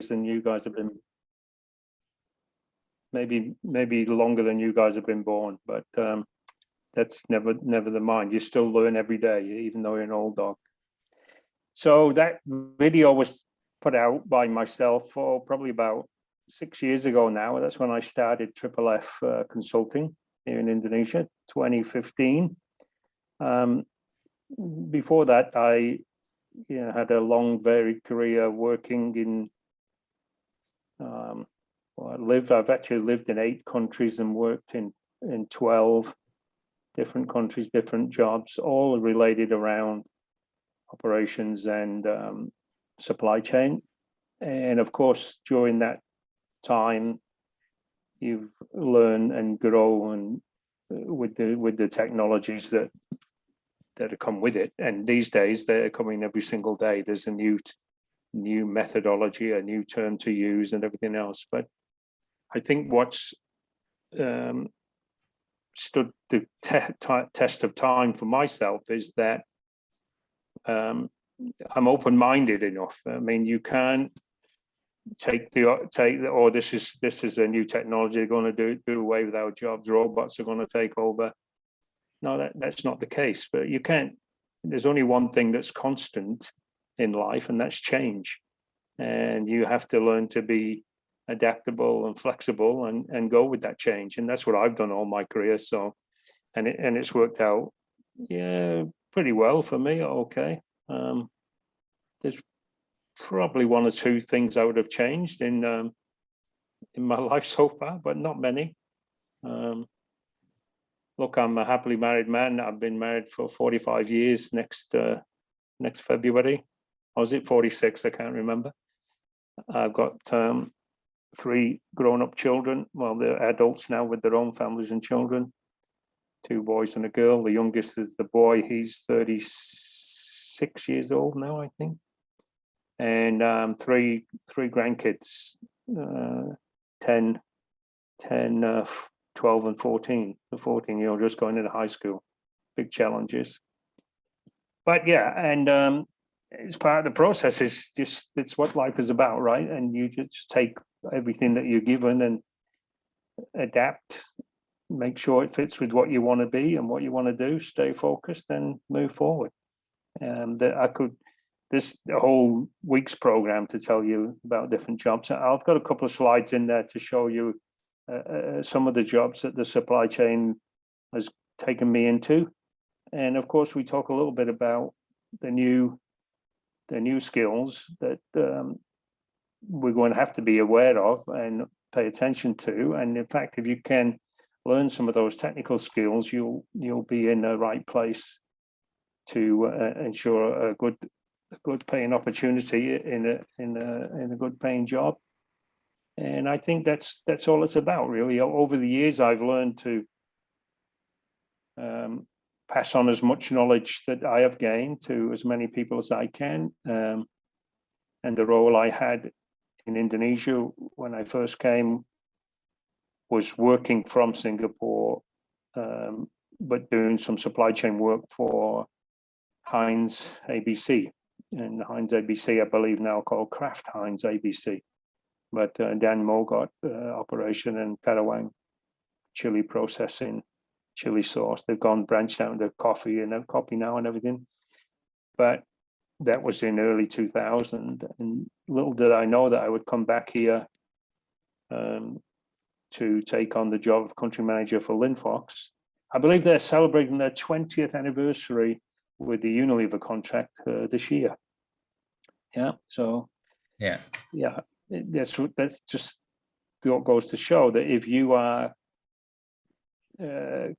years than you guys have been. Maybe longer than you guys have been born, but that's never the mind. You still learn every day, even though you're an old dog. So that video was put out by myself for probably about 6 years ago now. That's when I started Triple F Consulting here in Indonesia, 2015. Before that, I had a long, varied career working in. I've actually lived in 8 countries and worked in 12 different countries, different jobs, all related around operations and supply chain. And of course, during that time, you learn and grow and with the technologies that come with it. And these days, they're coming every single day. There's a new methodology, a new term to use, and everything else. But I think what's stood the test of time for myself is that I'm open-minded enough. I mean, you can't take this is a new technology, they're going to do away with our jobs, robots are going to take over. No, that's not the case. But you can't. There's only one thing that's constant in life, and that's change. And you have to learn to be adaptable and flexible and go with that change. And that's what I've done all my career. So, and it's worked out, pretty well for me. Okay. There's probably 1 or 2 things I would have changed in my life so far, but not many. Look, I'm a happily married man. I've been married for 45 years next February. Or was it 46? I can't remember. I've got 3 grown-up children. Well, they're adults now with their own families and children. 2 boys and a girl. The youngest is the boy. He's 36 years old now, I think. And 3 grandkids, 10, 12 and 14. The 14-year-old just going into high school. Big challenges. But yeah, and it's part of the process. It's what life is about, right? And you just take everything that you're given and adapt, make sure it fits with what you want to be and what you want to do, stay focused and move forward. There's a whole week's program to tell you about different jobs. I've got a couple of slides in there to show you some of the jobs that the supply chain has taken me into. And of course, we talk a little bit about the new skills that we're going to have to be aware of and pay attention to. And in fact, if you can learn some of those technical skills, you'll be in the right place to ensure a good paying opportunity in a good paying job. And I think that's all it's about, really. Over the years, I've learned to pass on as much knowledge that I have gained to as many people as I can. And the role I had in Indonesia when I first came was working from Singapore, but doing some supply chain work for Heinz ABC. And Heinz ABC, I believe now called Kraft Heinz ABC. But Dan Mogot operation in Karawang, chili processing, chili sauce. They've branched out into coffee now and everything. But that was in early 2000. And little did I know that I would come back here to take on the job of country manager for Linfox. I believe they're celebrating their 20th anniversary with the Unilever contract this year. Yeah. So yeah. That's just what goes to show that if you are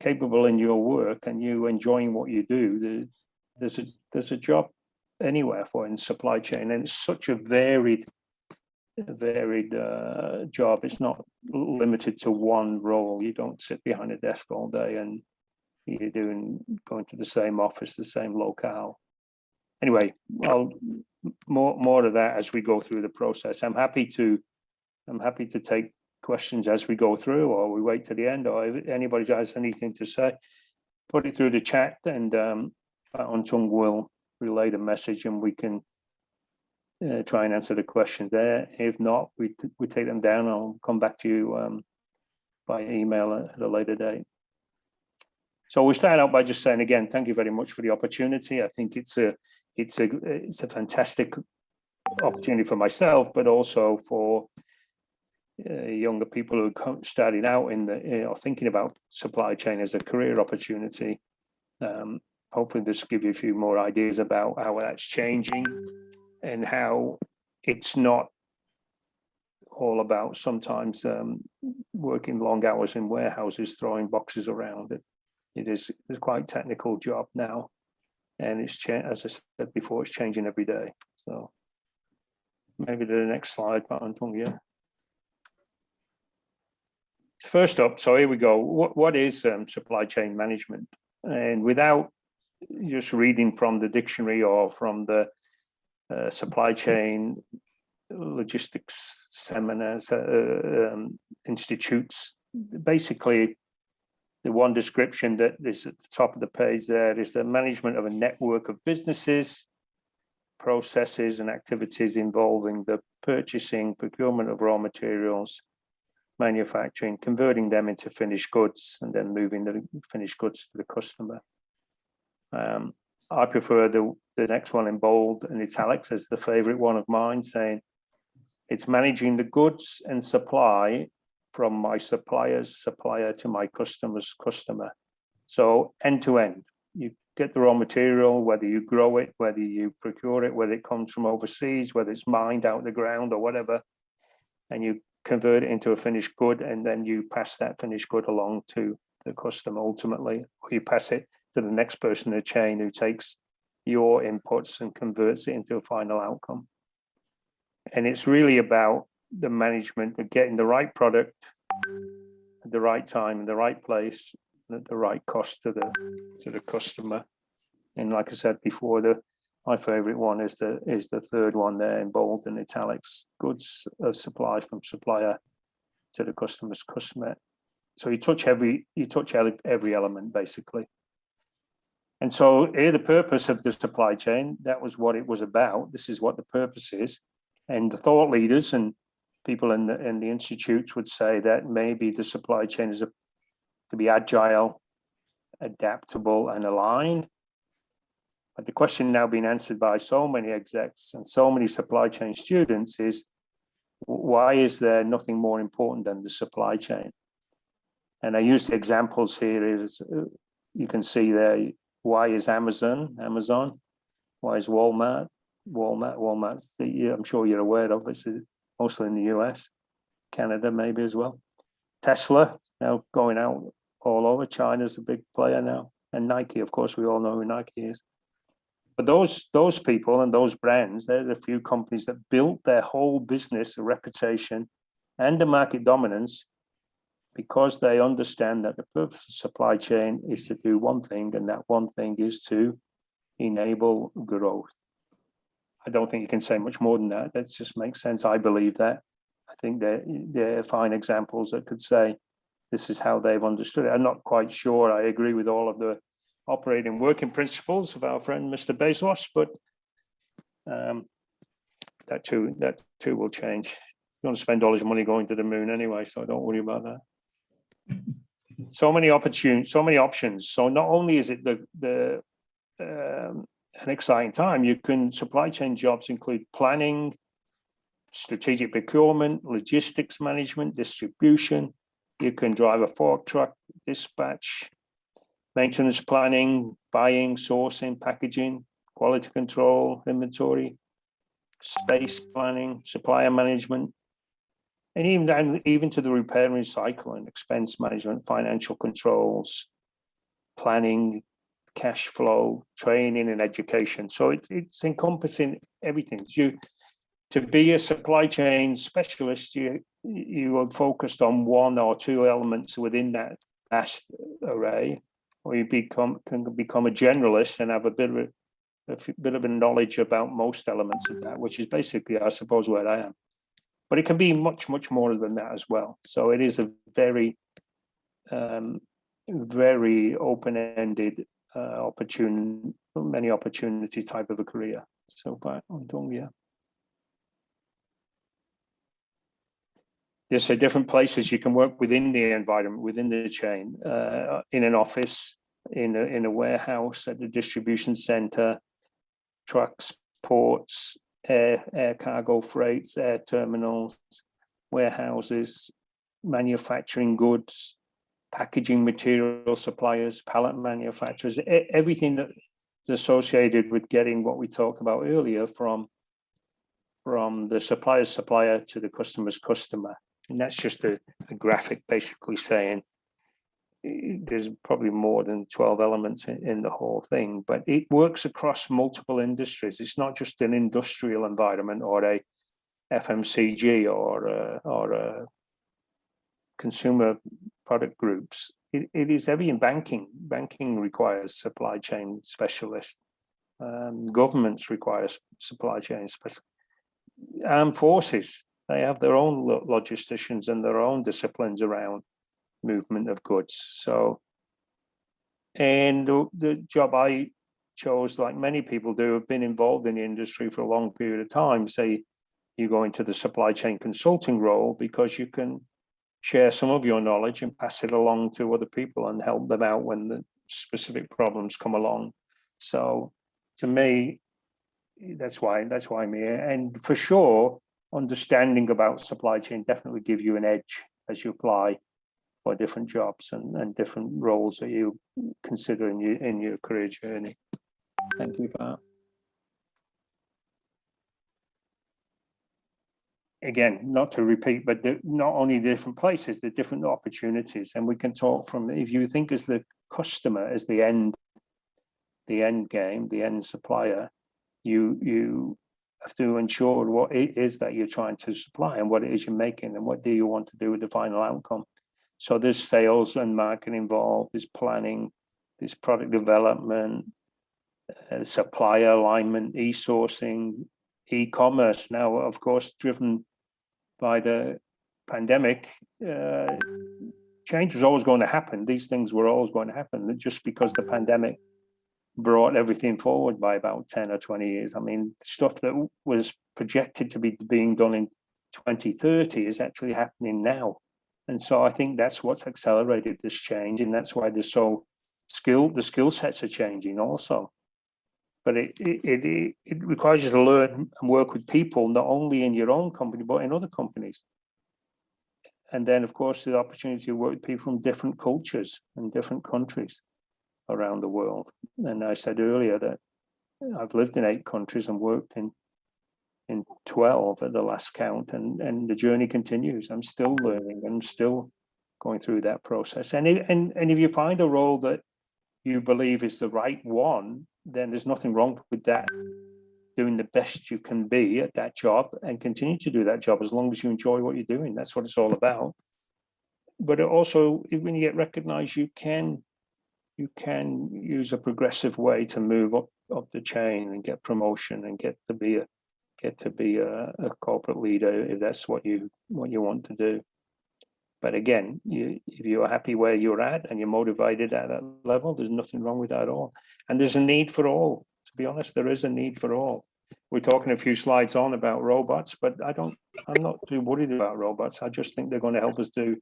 capable in your work and you enjoying what you do, there's a job anywhere for in supply chain, and it's such a varied job. It's not limited to one role. You don't sit behind a desk all day and you're going to the same office, the same locale. Anyway, more of that as we go through the process. I'm happy to take questions as we go through, or we wait to the end, or if anybody has anything to say, put it through the chat, and Antung will relay the message, and we can try and answer the question there. If not, we take them down. I'll come back to you by email at a later date. So we start out by just saying again, thank you very much for the opportunity. I think it's a fantastic opportunity for myself, but also for younger people who are starting out in the thinking about supply chain as a career opportunity. Hopefully, this will give you a few more ideas about how that's changing and how it's not all about sometimes working long hours in warehouses, throwing boxes around. It's quite a technical job now, and it's as I said before, it's changing every day. So maybe the next slide, Anton, yeah. First up, so here we go. What is supply chain management? And without just reading from the dictionary or from the supply chain logistics seminars, institutes, basically the one description that is at the top of the page there is the management of a network of businesses, processes and activities involving the purchasing, procurement of raw materials, manufacturing, converting them into finished goods, and then moving the finished goods to the customer. I prefer the next one in bold and italics as the favorite one of mine, saying it's managing the goods and supply from my supplier's supplier to my customer's customer. So end to end, you get the raw material, whether you grow it, whether you procure it, whether it comes from overseas, whether it's mined out the ground or whatever, and you convert it into a finished good, and then you pass that finished good along to the customer ultimately, or you pass it to the next person in the chain who takes your inputs and converts it into a final outcome. And it's really about the management of getting the right product at the right time in the right place at the right cost to the customer. And like I said before, my favorite one is the third one there in bold and italics: goods of supply from supplier to the customer's customer. So you touch every element basically. And so here the purpose of the supply chain, that was what it was about. This is what the purpose is. And the thought leaders and people in the institutes would say that maybe the supply chain is to be agile, adaptable, and aligned. But the question now being answered by so many execs and so many supply chain students is, why is there nothing more important than the supply chain? And I use the examples here as you can see there. Why is Amazon? Why is Walmart? Walmart's I'm sure you're aware of. It's mostly in the US, Canada maybe as well. Tesla now going out all over. China's a big player now, and Nike, of course, we all know who Nike is. But those people and those brands, they're the few companies that built their whole business, a reputation, and the market dominance, because they understand that the purpose of supply chain is to do one thing, and that one thing is to enable growth. I don't think you can say much more than that. That just makes sense. I believe that. I think they're fine examples that could say this is how they've understood it. I'm not quite sure I agree with all of the operating working principles of our friend Mr. Bezos, but that too will change. You want to spend all his money going to the moon anyway, so don't worry about that. So many options. So not only is it an exciting time, supply chain jobs include planning, strategic procurement, logistics management, distribution. You can drive a fork truck, dispatch, maintenance planning, buying, sourcing, packaging, quality control, inventory, space planning, supplier management, and even to the repair and recycling, expense management, financial controls, planning, cash flow, training, and education. So it's encompassing everything. To be a supply chain specialist, you are focused on one or two elements within that vast array, or you can become a generalist and have a bit of a knowledge about most elements of that, which is basically, I suppose, where I am. But it can be much, much more than that as well. So it is a very, very open-ended, many opportunities type of a career. So, yeah. there's different places you can work within the environment, within the chain, in an office, in a warehouse, at the distribution center, trucks, ports, air cargo freights, air terminals, warehouses, manufacturing goods, packaging material suppliers, pallet manufacturers, everything that is associated with getting what we talked about earlier from the supplier's supplier to the customer's customer. And that's just a graphic basically saying there's probably more than 12 elements in the whole thing, but it works across multiple industries. It's not just an industrial environment or a FMCG or a consumer product groups. It is heavy in banking. Banking requires supply chain specialists. Governments require supply chain specialists. Armed forces, they have their own logisticians and their own disciplines around movement of goods. So, and the job I chose, like many people do, have been involved in the industry for a long period of time. Say you go into the supply chain consulting role because you can share some of your knowledge and pass it along to other people and help them out when the specific problems come along. So to me, that's why I'm here. And for sure, understanding about supply chain definitely give you an edge as you apply for different jobs and different roles that you consider in your career journey. Thank you for that. Again, not to repeat, but not only the different places, the different opportunities. And we can talk from, if you think as the customer as the end game, the end supplier, you have to ensure what it is that you're trying to supply and what it is you're making and what do you want to do with the final outcome. So there's sales and marketing involved, there's planning, there's product development, supplier alignment, e-sourcing, e-commerce. Now, of course, driven by the pandemic, change was always going to happen. These things were always going to happen. Just because the pandemic brought everything forward by about 10 or 20 years. I mean, stuff that was projected to be being done in 2030 is actually happening now. And so I think that's what's accelerated this change. And that's why the skill sets are changing also. But it requires you to learn and work with people, not only in your own company, but in other companies. And then, of course, the opportunity to work with people from different cultures and different countries around the world. And I said earlier that I've lived in 8 countries and worked in 12 at the last count, and the journey continues. I'm still learning. I'm still going through that process. And if you find a role that you believe is the right one, then there's nothing wrong with that. Doing the best you can be at that job and continue to do that job as long as you enjoy what you're doing. That's what it's all about. But it also, when you get recognized, you can use a progressive way to move up the chain and get promotion and get to be a corporate leader if that's what you want to do. But again, if you're happy where you're at and you're motivated at that level, there's nothing wrong with that at all. And there's a need for all. To be honest, there is a need for all. We're talking a few slides on about robots, but I'm not too worried about robots. I just think they're going to help us do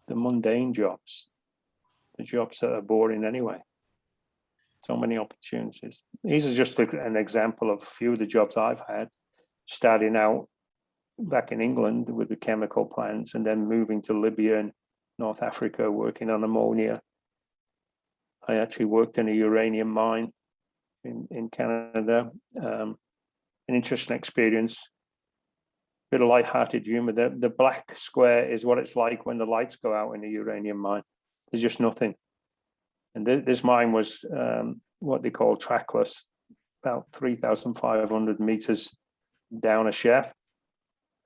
the mundane jobs, the jobs that are boring anyway. So many opportunities. These are just an example of a few of the jobs I've had, starting out back in England with the chemical plants and then moving to Libya and North Africa, working on ammonia. I actually worked in a uranium mine in Canada. An interesting experience, bit of light-hearted humor. The black square is what it's like when the lights go out in a uranium mine. There's just nothing. And this mine was what they call trackless, about 3,500 meters down a shaft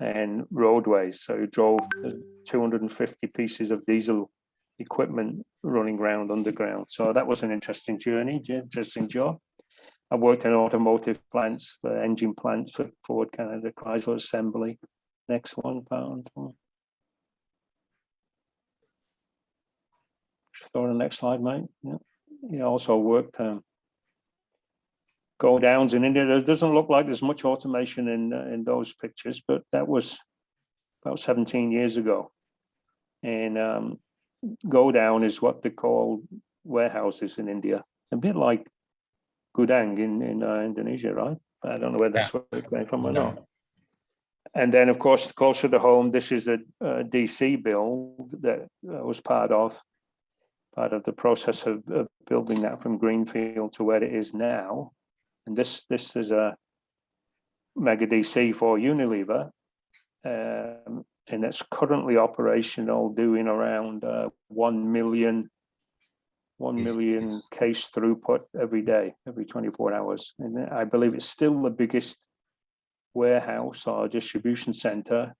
and roadways. So you drove 250 pieces of diesel equipment running around underground. So that was an interesting journey, interesting job. I worked in automotive plants, for engine plants for Ford Canada, Chrysler Assembly. Next one, pound. Throw the next slide, mate. Yeah. You also worked go downs in India. It doesn't look like there's much automation in those pictures, but that was about 17 years ago. And go down is what they call warehouses in India, a bit like Gudang in Indonesia, right? I don't know where that's where it came from or not. And then, of course, closer to home, this is a DC build that was part of the process of building that from greenfield to where it is now. And this is a mega DC for Unilever, and it's currently operational, doing around 1 million case throughput every day, every 24 hours. And I believe it's still the biggest warehouse or distribution center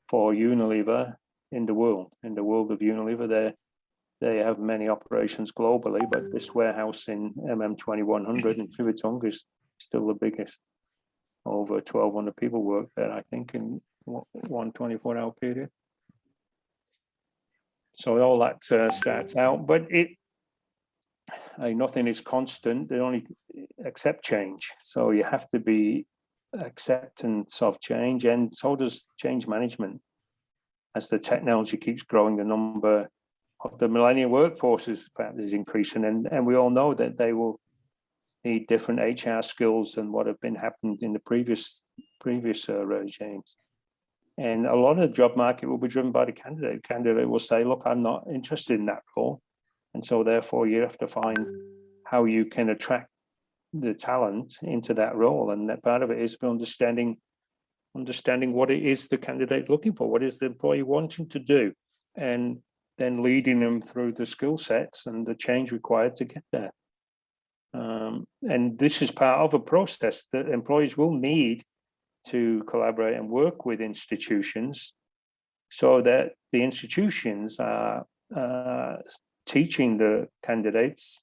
for Unilever in the world. In the world of Unilever, they have many operations globally, but this warehouse in MM2100 in Privatong is still the biggest. Over 1,200 people work there, I think, in one 24-hour period. So all that starts out, but nothing is constant. They only accept change. So you have to be acceptance of change, and so does change management. As the technology keeps growing, the number of the millennial workforce is increasing, and we all know that they will need different HR skills than what have been happened in the previous regimes. And a lot of the job market will be driven by the candidate. The candidate will say, look, I'm not interested in that role. And so therefore you have to find how you can attract the talent into that role. And that part of it is understanding what it is the candidate looking for, what is the employee wanting to do, and then leading them through the skill sets and the change required to get there. And this is part of a process that employees will need to collaborate and work with institutions, so that the institutions are teaching the candidates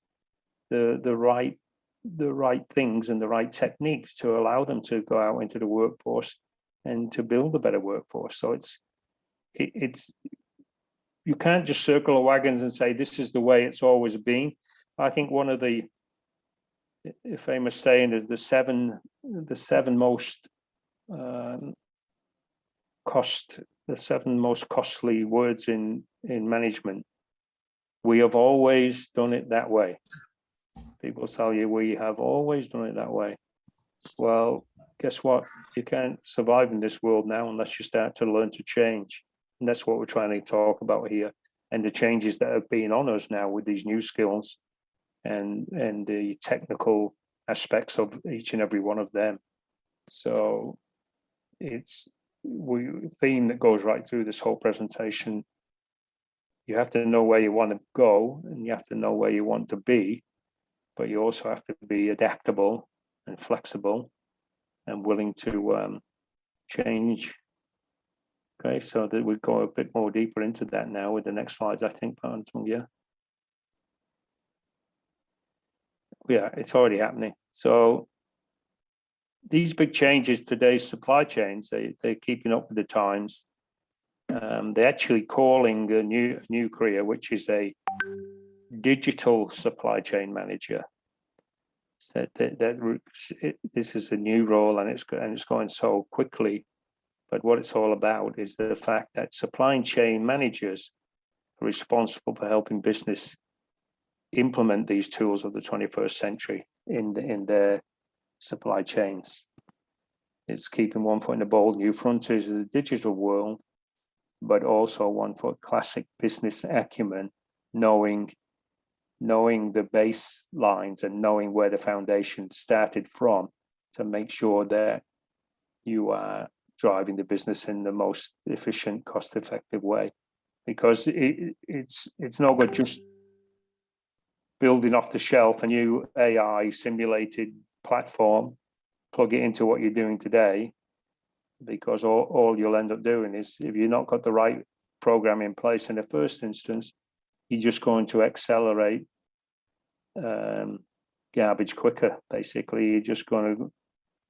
the right things and the right techniques to allow them to go out into the workforce and to build a better workforce. So it's you can't just circle the wagons and say this is the way it's always been. I think one of the famous saying is the seven most costly words in management. We have always done it that way. People tell you we have always done it that way. Well, guess what? You can't survive in this world now unless you start to learn to change. And that's what we're trying to talk about here. And the changes that have been on us now with these new skills and the technical aspects of each and every one of them. So it's a theme that goes right through this whole presentation. You have to know where you want to go, and you have to know where you want to be, but you also have to be adaptable and flexible and willing to change. Okay, so that we go a bit more deeper into that now with the next slides, I think, yeah. Yeah, it's already happening. So these big changes, today's supply chains, they're keeping up with the times. They're actually calling a new career, which is a digital supply chain manager. So this is a new role, and it's going so quickly. But what it's all about is the fact that supply chain managers are responsible for helping business implement these tools of the 21st century in their supply chains. It's keeping one foot in the bold new frontiers of the digital world, but also one for classic business acumen, knowing the baselines and knowing where the foundation started from to make sure that you are driving the business in the most efficient, cost-effective way. Because it's not good just building off the shelf a new AI simulated platform, plug it into what you're doing today, because all you'll end up doing is, if you're not got the right program in place in the first instance, you're just going to accelerate garbage quicker. Basically, you're just going to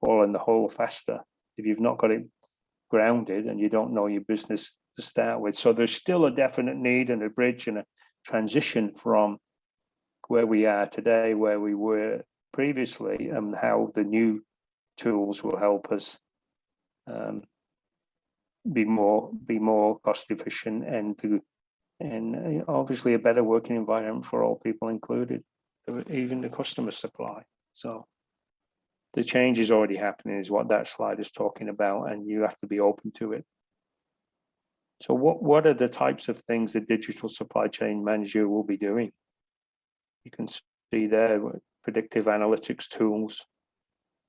fall in the hole faster if you've not got it grounded and you don't know your business to start with. So there's still a definite need and a bridge and a transition from where we are today, where we were previously, and how the new tools will help us be more cost efficient and obviously a better working environment for all people included, even the customer supply. So the change is already happening is what that slide is talking about, and you have to be open to it. So what are the types of things the digital supply chain manager will be doing? You can see there predictive analytics tools,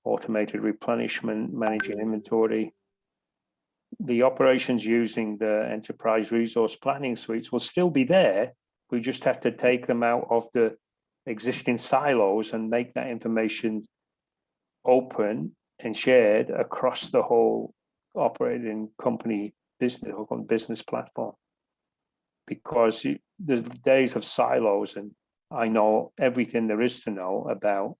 automated replenishment, managing inventory. The operations using the enterprise resource planning suites will still be there. We just have to take them out of the existing silos and make that information open and shared across the whole operating company business platform. Because there's days of silos, and I know everything there is to know about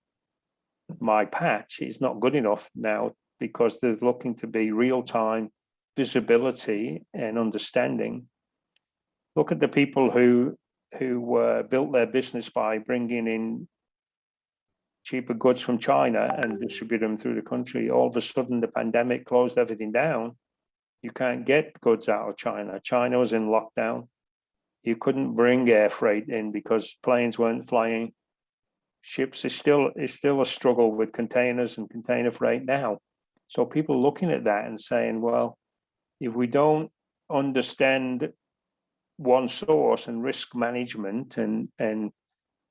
my patch. It's not good enough now, because there's looking to be real-time visibility and understanding. Look at the people who built their business by bringing in cheaper goods from China and distribute them through the country. All of a sudden, the pandemic closed everything down. You can't get goods out of China. China was in lockdown. You couldn't bring air freight in because planes weren't flying. Ships is still a struggle with containers and container freight now. So people looking at that and saying, well, if we don't understand one source and risk management and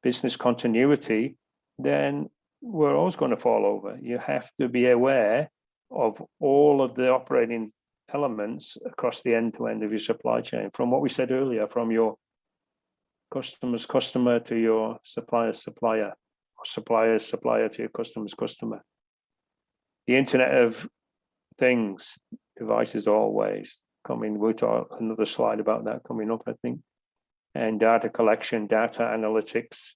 business continuity, then we're always going to fall over. You have to be aware of all of the operating elements across the end-to-end of your supply chain, from what we said earlier, from your customer's customer to your supplier's supplier, or supplier's supplier to your customer's customer. The Internet of Things devices always coming. We'll talk another slide about that coming up, I think. And data collection, data analytics,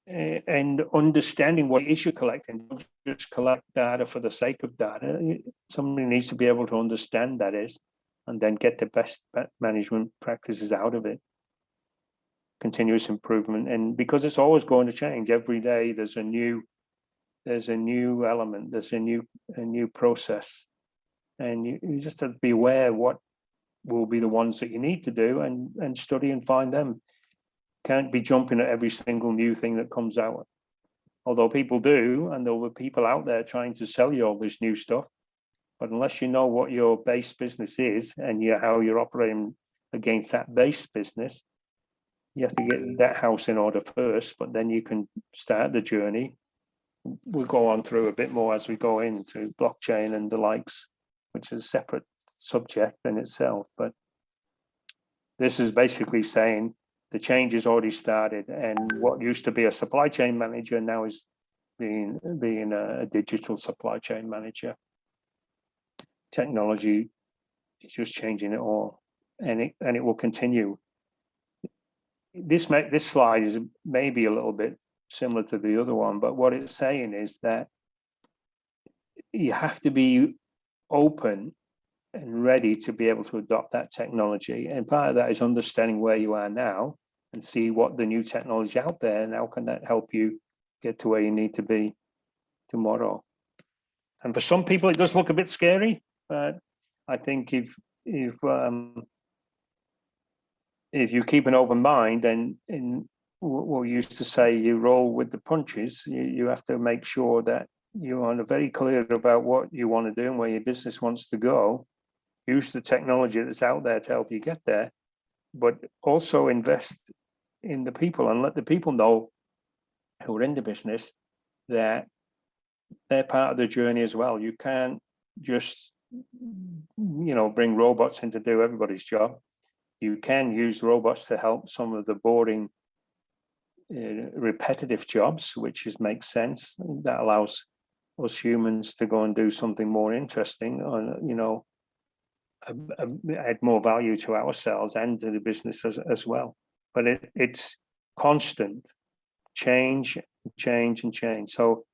and understanding what it is you're collecting. Don't just collect data for the sake of data. Somebody needs to be able to understand that is, and then get the best management practices out of it. Continuous improvement, and because it's always going to change every day, there's a new element, there's a new process, and you just have to be aware what will be the ones that you need to do and study and find them. Can't be jumping at every single new thing that comes out. Although people do, and there were people out there trying to sell you all this new stuff. But unless you know what your base business is and how you're operating against that base business, you have to get that house in order first, but then you can start the journey. We'll go on through a bit more as we go into blockchain and the likes, which is a separate subject in itself. But this is basically saying the change has already started, and what used to be a supply chain manager now is being a digital supply chain manager. Technology is just changing it all, and it will continue. This slide is maybe a little bit similar to the other one, but what it's saying is that you have to be open and ready to be able to adopt that technology. And part of that is understanding where you are now and see what the new technology out there, and how can that help you get to where you need to be tomorrow. And for some people, it does look a bit scary, but I think if you keep an open mind, and in what we used to say, you roll with the punches, you have to make sure that you are very clear about what you want to do and where your business wants to go. Use the technology that's out there to help you get there, but also invest in the people and let the people know who are in the business that they're part of the journey as well. You can't just, bring robots in to do everybody's job. You can use robots to help some of the boring, repetitive jobs, which makes sense. That allows us humans to go and do something more interesting, add more value to ourselves and to the business as well. But it's constant change. So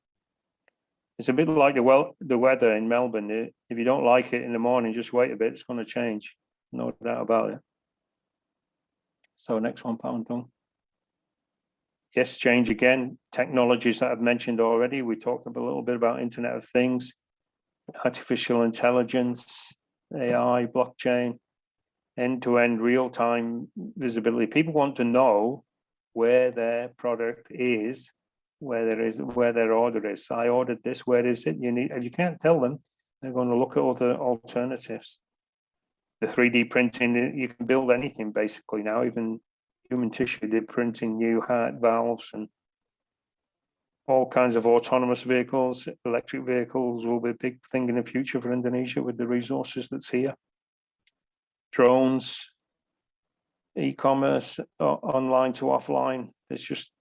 it's a bit like the weather in Melbourne. If you don't like it in the morning, just wait a bit, it's going to change. No doubt about it. So next one, Paul. Yes, change again. Technologies that I've mentioned already. We talked a little bit about Internet of Things, artificial intelligence, AI, blockchain, end-to-end real-time visibility. People want to know where their product is, where their order is. I ordered this, where is it? If you can't tell them, they're going to look at other alternatives. The 3D printing, you can build anything basically now, even human tissue. They're printing new heart valves, and all kinds of autonomous vehicles. Electric vehicles will be a big thing in the future for Indonesia with the resources that's here. Drones, e-commerce, online to offline. There's just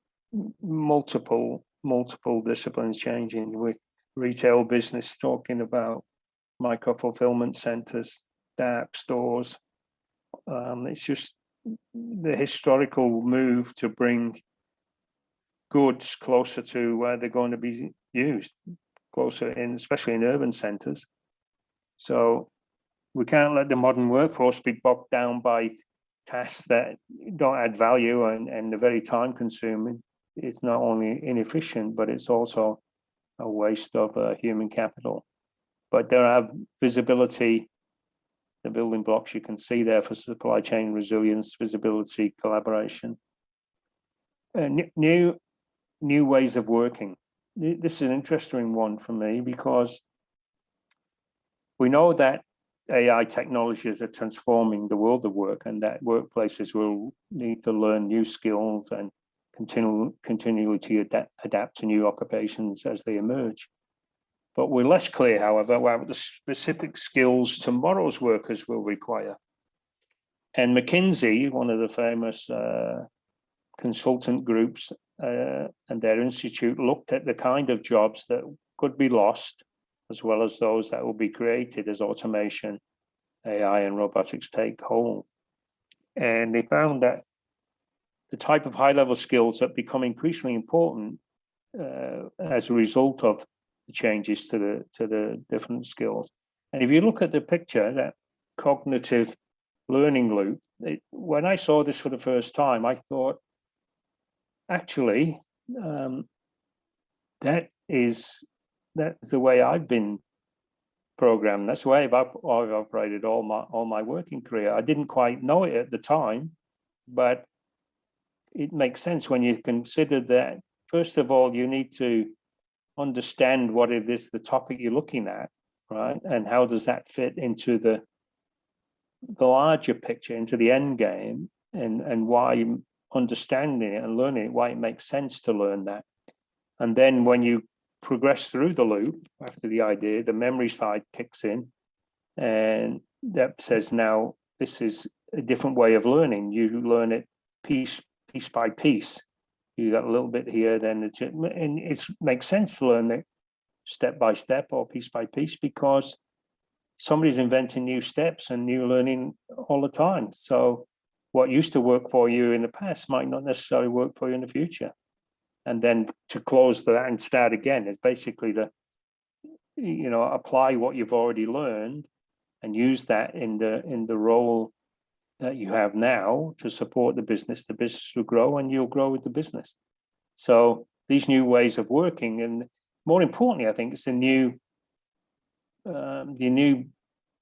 multiple disciplines changing, with retail business talking about micro fulfillment centers, dark stores. It's just the historical move to bring goods closer to where they're going to be used, closer in, especially in urban centers. So we can't let the modern workforce be bogged down by tasks that don't add value and are very time consuming. It's not only inefficient, but it's also a waste of human capital. But there are visibility, the building blocks you can see there for supply chain resilience, visibility, collaboration. New ways of working. This is an interesting one for me, because we know that AI technologies are transforming the world of work, and that workplaces will need to learn new skills and continually to adapt to new occupations as they emerge. But we're less clear, however, what the specific skills tomorrow's workers will require. And McKinsey, one of the famous consultant groups, and their institute looked at the kind of jobs that could be lost, as well as those that will be created as automation, AI, and robotics take hold. And they found that the type of high-level skills that become increasingly important as a result of the changes to the different skills. And if you look at the picture, that cognitive learning loop, when I saw this for the first time, I thought, actually, that's the way I've been programmed. That's the way I've operated all my working career. I didn't quite know it at the time, but it makes sense when you consider that, first of all, you need to understand what it is, the topic you're looking at, right? And how does that fit into the larger picture, into the end game, and why understanding it and learning it, why it makes sense to learn that. And then when you progress through the loop after the idea, the memory side kicks in, and that says, now this is a different way of learning. You learn it piece by piece. You got a little bit here, then it makes sense to learn it step by step or piece by piece, because somebody's inventing new steps and new learning all the time. So what used to work for you in the past might not necessarily work for you in the future. And then to close that and start again is basically apply what you've already learned and use that in the role that you have now to support the business. The business will grow and you'll grow with the business. So these new ways of working, and more importantly, I think it's the new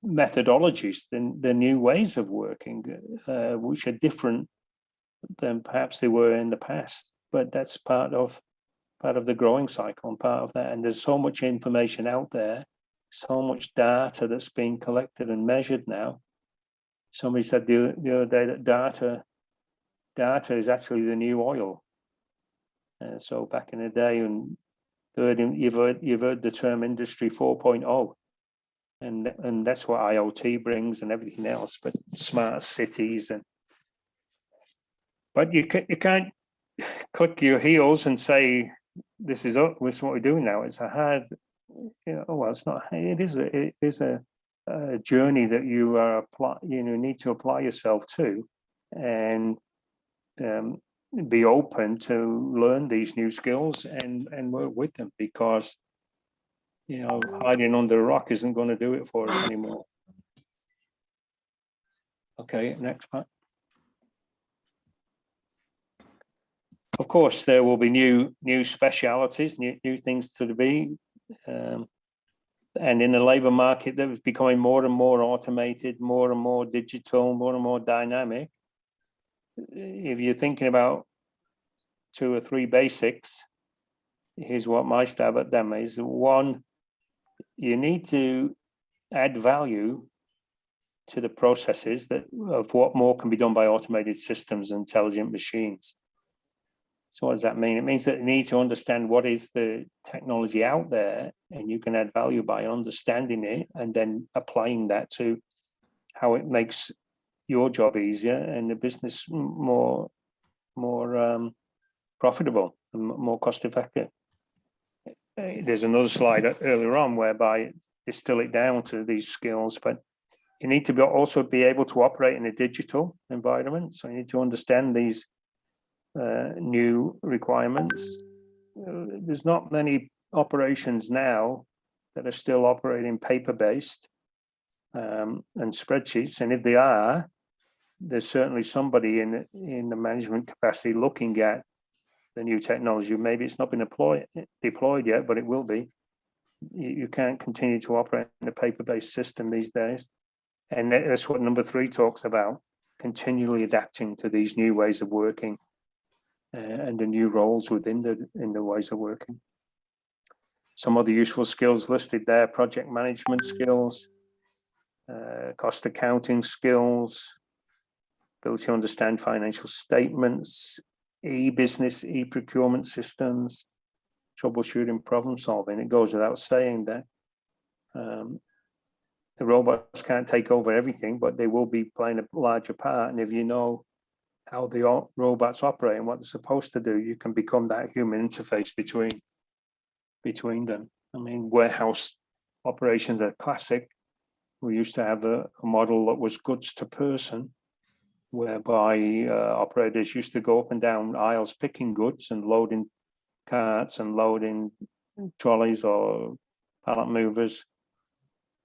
methodologies, the new ways of working, which are different than perhaps they were in the past. But that's part of the growing cycle and part of that. And there's so much information out there, so much data that's being collected and measured now. Somebody said the other day that data is actually the new oil. So back in the day, and you've heard the term Industry 4.0, and that's what IoT brings and everything else. But smart cities, but you can't click your heels and say this is what we're doing now. It's a hard, well, it's not. It is a journey that you are need to apply yourself to, and be open to learn these new skills and work with them, because hiding under a rock isn't going to do it for us anymore. Okay, next part. Of course, there will be new specialities, new things to be. And in a labour market that was becoming more and more automated, more and more digital, more and more dynamic, if you're thinking about 2 or 3 basics, here's what my stab at them is. One, you need to add value to the processes of what more can be done by automated systems and intelligent machines. So what does that mean? It means that you need to understand what is the technology out there, and you can add value by understanding it and then applying that to how it makes your job easier and the business more profitable and more cost effective. There's another slide earlier on whereby distill it down to these skills, but you need to also be able to operate in a digital environment. So you need to understand these new requirements. There's not many operations now that are still operating paper-based and spreadsheets, and if they are, there's certainly somebody in the management capacity looking at the new technology. Maybe it's not been deployed yet, but it will be. You can't continue to operate in a paper-based system these days, and that's what number 3 talks about: continually adapting to these new ways of working. And the new roles within the ways of working. Some other useful skills listed there: project management skills, cost accounting skills, ability to understand financial statements, e-business, e-procurement systems, troubleshooting, problem solving. It goes without saying that the robots can't take over everything, but they will be playing a larger part. And if you know how the robots operate and what they're supposed to do, you can become that human interface between them. I mean, warehouse operations are classic. We used to have a model that was goods to person, whereby operators used to go up and down aisles picking goods and loading carts and loading trolleys or pallet movers.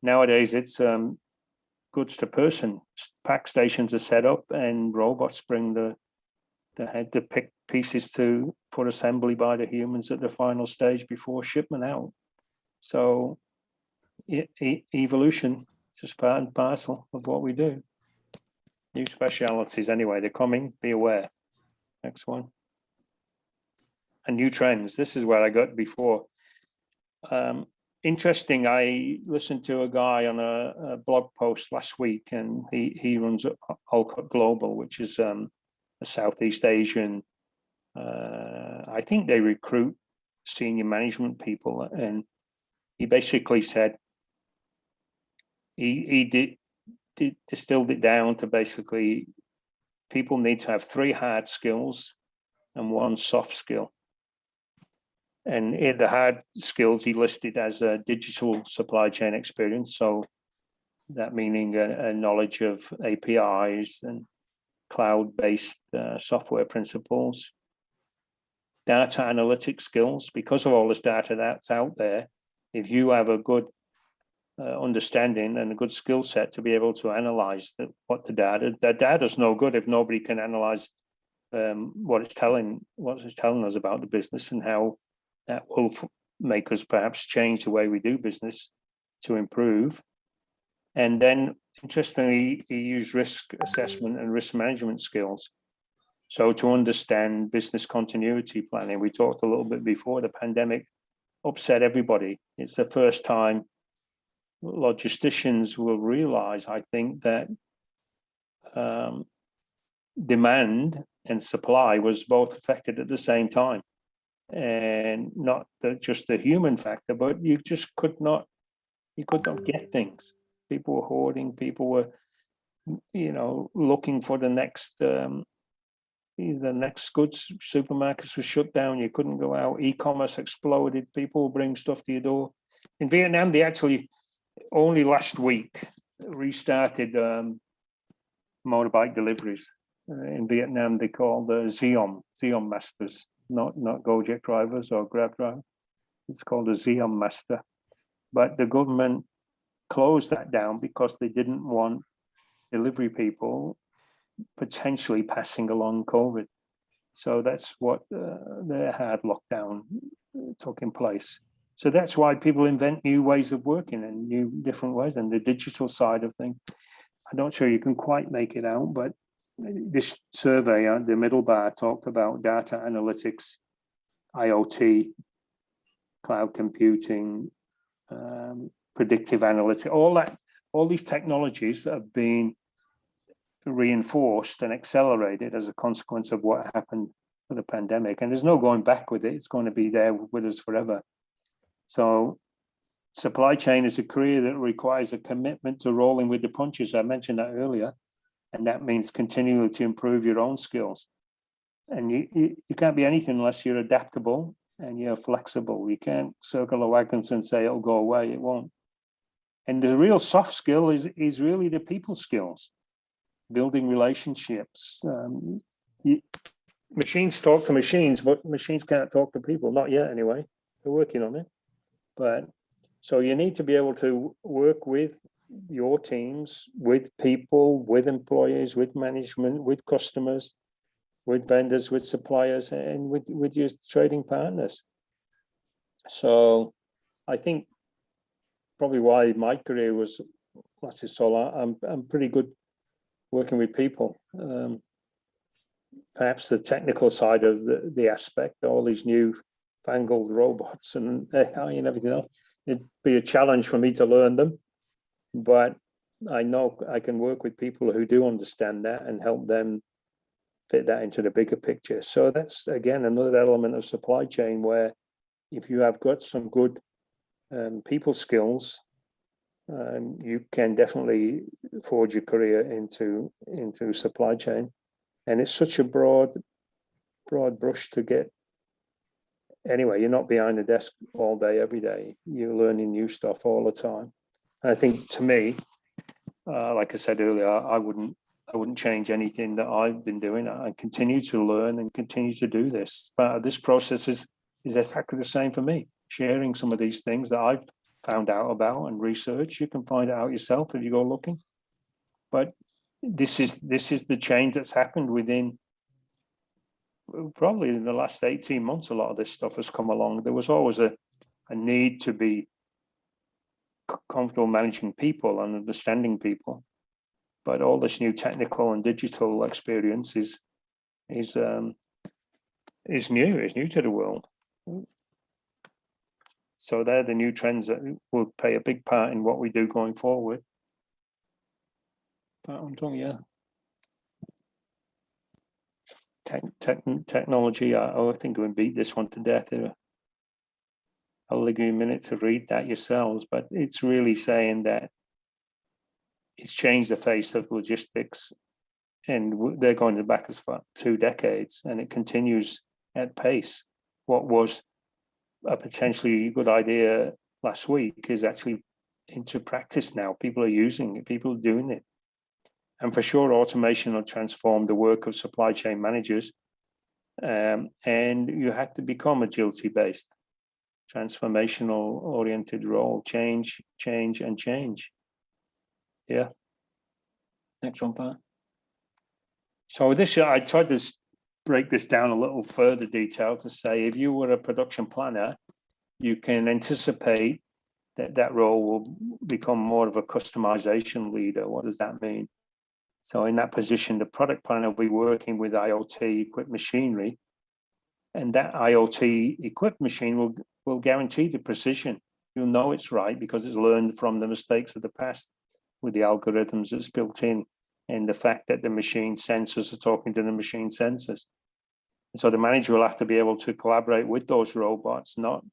Nowadays, it's goods to person. Pack stations are set up and robots bring the head to pick pieces for assembly by the humans at the final stage before shipment out. So evolution is just part and parcel of what we do. New specialities anyway, they're coming, be aware. Next one. And new trends. This is where I got before. Interesting, I listened to a guy on a blog post last week, and he runs Alcott Global, which is a Southeast Asian, I think they recruit senior management people, and he basically said he distilled it down to basically people need to have 3 hard skills and 1 soft skill. And in the hard skills, he listed as a digital supply chain experience. So that meaning a knowledge of APIs and cloud-based software principles. Data analytic skills, because of all this data that's out there, if you have a good understanding and a good skill set to be able to analyze the data's no good if nobody can analyze what it's telling us about the business, and how that will make us perhaps change the way we do business to improve. And then, interestingly, he used risk assessment and risk management skills. So to understand business continuity planning, we talked a little bit before, the pandemic upset everybody. It's the first time logisticians will realize, I think, that demand and supply was both affected at the same time. And not just the human factor, but you could not get things. People were hoarding, people were, looking for the next goods. Supermarkets were shut down, you couldn't go out, e-commerce exploded, people bring stuff to your door. In Vietnam, they actually only last week restarted motorbike deliveries. In Vietnam, they call the Xiom masters, not Gojek drivers or Grab drivers. It's called a Xiom master. But the government closed that down because they didn't want delivery people potentially passing along COVID. So that's what their hard lockdown took in place. So that's why people invent new ways of working and new different ways. And the digital side of things, I'm not sure you can quite make it out, but this survey, the middle bar, talked about data analytics, IoT, cloud computing, predictive analytics, all these technologies that have been reinforced and accelerated as a consequence of what happened with the pandemic. And there's no going back with it. It's going to be there with us forever. So supply chain is a career that requires a commitment to rolling with the punches. I mentioned that earlier. And that means continually to improve your own skills. And you can't be anything unless you're adaptable and you're flexible. You can't circle the wagons and say it'll go away. It won't. And the real soft skill is really the people skills, building relationships. Machines talk to machines, but machines can't talk to people. Not yet, anyway. They're working on it. But so you need to be able to work with your teams, with people, with employees, with management, with customers, with vendors, with suppliers, and with your trading partners. So I think probably why my career was I'm pretty good working with people. Perhaps the technical side of the aspect, all these new fangled robots and AI and everything else, it'd be a challenge for me to learn them. But I know I can work with people who do understand that and help them fit that into the bigger picture. So that's, again, another element of supply chain where if you have got some good people skills, you can definitely forge your career into supply chain. And it's such a broad brush to get. Anyway, you're not behind the desk all day, every day. You're learning new stuff all the time. And I think, to me, like I said earlier, I wouldn't change anything that I've been doing. I continue to learn and continue to do this. But this process is exactly the same for me. Sharing some of these things that I've found out about and research, you can find it out yourself if you go looking. But this is the change that's happened within probably in the last 18 months. A lot of this stuff has come along. There was always a need to be comfortable managing people and understanding people, but all this new technical and digital experience is new. It's new to the world. So they're the new trends that will play a big part in what we do going forward. But I'm talking, yeah. Technology, I think we beat this one to death. I'll give you a minute to read that yourselves, but it's really saying that it's changed the face of logistics, and they're going back as far 2 decades, and it continues at pace. What was a potentially good idea last week is actually into practice now. People are using it, people are doing it. And for sure, automation will transform the work of supply chain managers. And you have to become agility-based, transformational oriented role, change. Yeah. Next one, Pat. So this, I tried to break this down a little further detail to say, if you were a production planner, you can anticipate that role will become more of a customization leader. What does that mean? So in that position, the product planner will be working with IoT equipped machinery, and that IoT equipped machine will guarantee the precision. You'll know it's right because it's learned from the mistakes of the past with the algorithms that's built in, and the fact that the machine sensors are talking to the machine sensors. And so the manager will have to be able to collaborate with those robots, not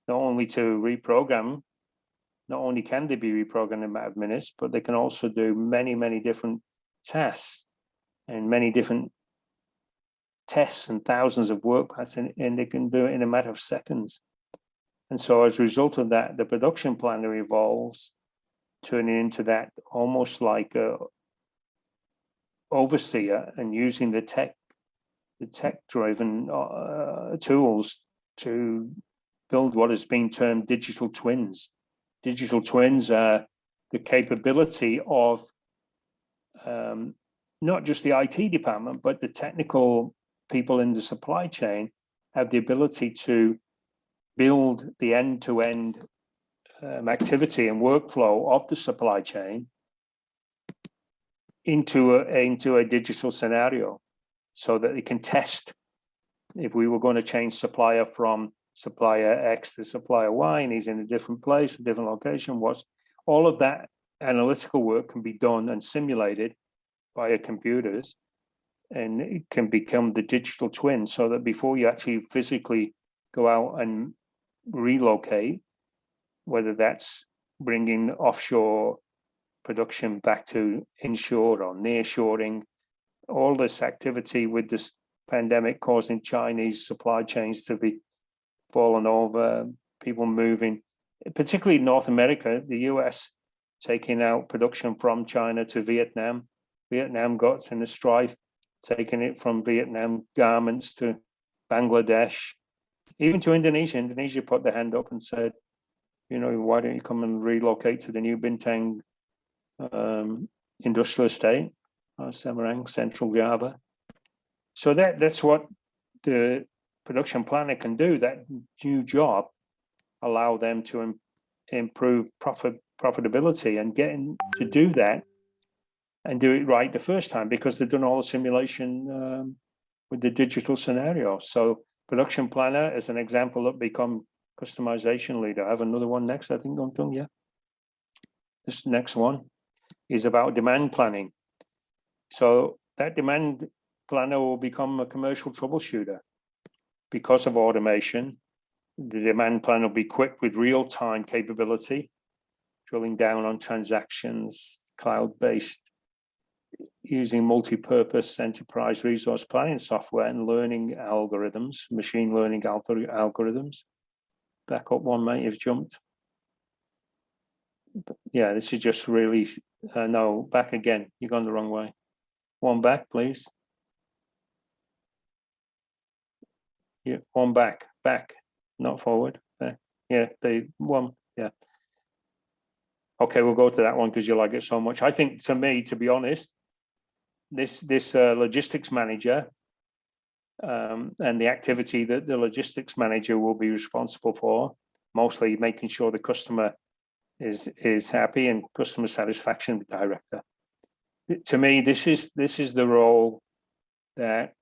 only to reprogram. Not only can they be reprogrammed in a matter of minutes, but they can also do many, many different tasks and many different tests and thousands of work paths, and they can do it in a matter of seconds. And so as a result of that, the production planner evolves, turning into that almost like a overseer and using the tech-driven tools to build what has been termed digital twins. Digital twins are the capability of not just the IT department, but the technical people in the supply chain have the ability to build the end-to-end activity and workflow of the supply chain into a digital scenario, so that it can test if we were going to change supplier from supplier X to supplier Y, and he's in a different place, a different location. All of that analytical work can be done and simulated via computers, and it can become the digital twin, so that before you actually physically go out and relocate, whether that's bringing offshore production back to inshore or nearshoring, all this activity with this pandemic causing Chinese supply chains to be falling over, people moving, particularly North America, the US taking out production from China to Vietnam. Vietnam got in the strife, taking it from Vietnam garments to Bangladesh, even to Indonesia. Indonesia put their hand up and said, you know, why don't you come and relocate to the new Bintang industrial estate, Semarang, Central Java. So that's what the production planner can do. That new job allow them to improve profitability, and getting to do that and do it right the first time, because they've done all the simulation with the digital scenario. So production planner is an example that become customization leader. I have another one next, I think, yeah. This next one is about demand planning. So that demand planner will become a commercial troubleshooter. Because of automation, the demand planner will be equipped with real-time capability, drilling down on transactions, cloud-based, using multi-purpose enterprise resource planning software and learning algorithms, machine learning algorithms. Back up one, mate, you've jumped. Yeah, this is just really, no, back again. You've gone the wrong way. One back, please. Yeah, one back, not forward. There. Yeah, one, yeah. Okay, we'll go to that one because you like it so much. I think, to me, to be honest, this logistics manager and the activity that the logistics manager will be responsible for, mostly making sure the customer is happy and customer satisfaction director. To me, this is the role that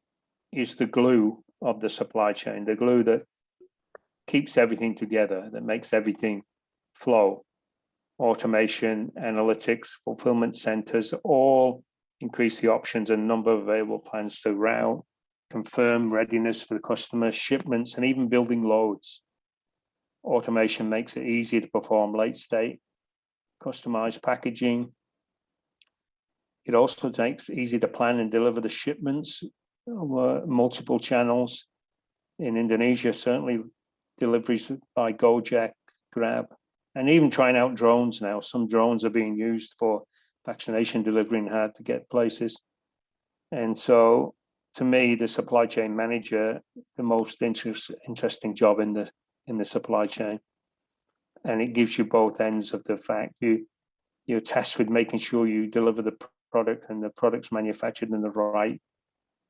is the glue of the supply chain, the glue that keeps everything together, that makes everything flow. Automation, analytics, fulfillment centers, all increase the options and number of available plans to route, confirm readiness for the customer, shipments, and even building loads. Automation makes it easier to perform late state, customized packaging. It also makes it easy to plan and deliver the shipments over multiple channels. In Indonesia, certainly deliveries by Gojek, Grab, and even trying out drones now. Some drones are being used for vaccination delivery and hard to get places. And so, to me, the supply chain manager, the most interesting job in the supply chain. And it gives you both ends of the fact. You're tasked with making sure you deliver the product and the product's manufactured in the right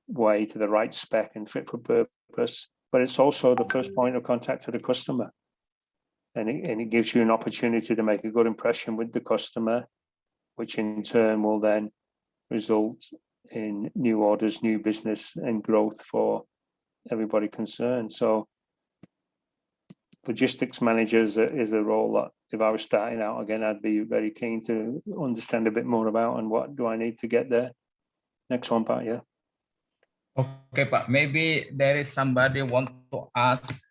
way, to the right spec and fit for purpose. But it's also the first point of contact to the customer. And it gives you an opportunity to make a good impression with the customer, which in turn will then result in new orders, new business, and growth for everybody concerned. So logistics manager is a role that, if I was starting out again, I'd be very keen to understand a bit more about, and what do I need to get there. Next one, Pak, yeah. Okay, Pak. Maybe there is somebody want to ask,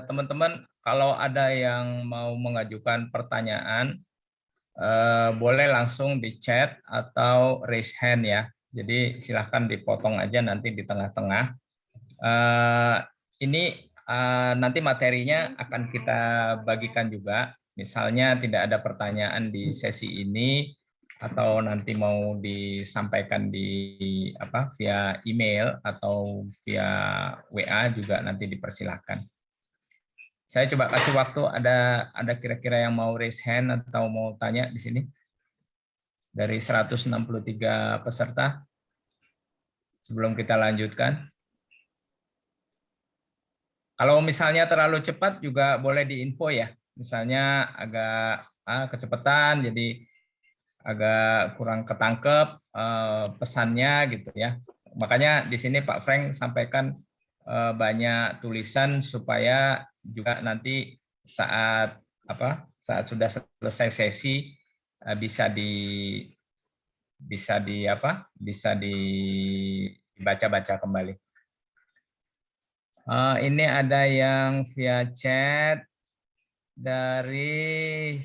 teman-teman, kalau ada yang mau mengajukan pertanyaan, boleh langsung di chat atau raise hand ya. Jadi silahkan dipotong aja nanti di tengah-tengah. Ini nanti materinya akan kita bagikan juga. Misalnya tidak ada pertanyaan di sesi ini, atau nanti mau disampaikan di via email atau via WA juga nanti dipersilahkan. Saya coba kasih waktu, ada kira-kira yang mau raise hand atau mau tanya di sini dari 163 peserta sebelum kita lanjutkan. Kalau misalnya terlalu cepat juga boleh diinfo ya. Misalnya agak kecepatan, jadi agak kurang ketangkep pesannya gitu ya. Makanya di sini Pak Frank sampaikan banyak tulisan supaya juga nanti saat sudah selesai sesi bisa dibaca-baca kembali. Ini ada yang via chat dari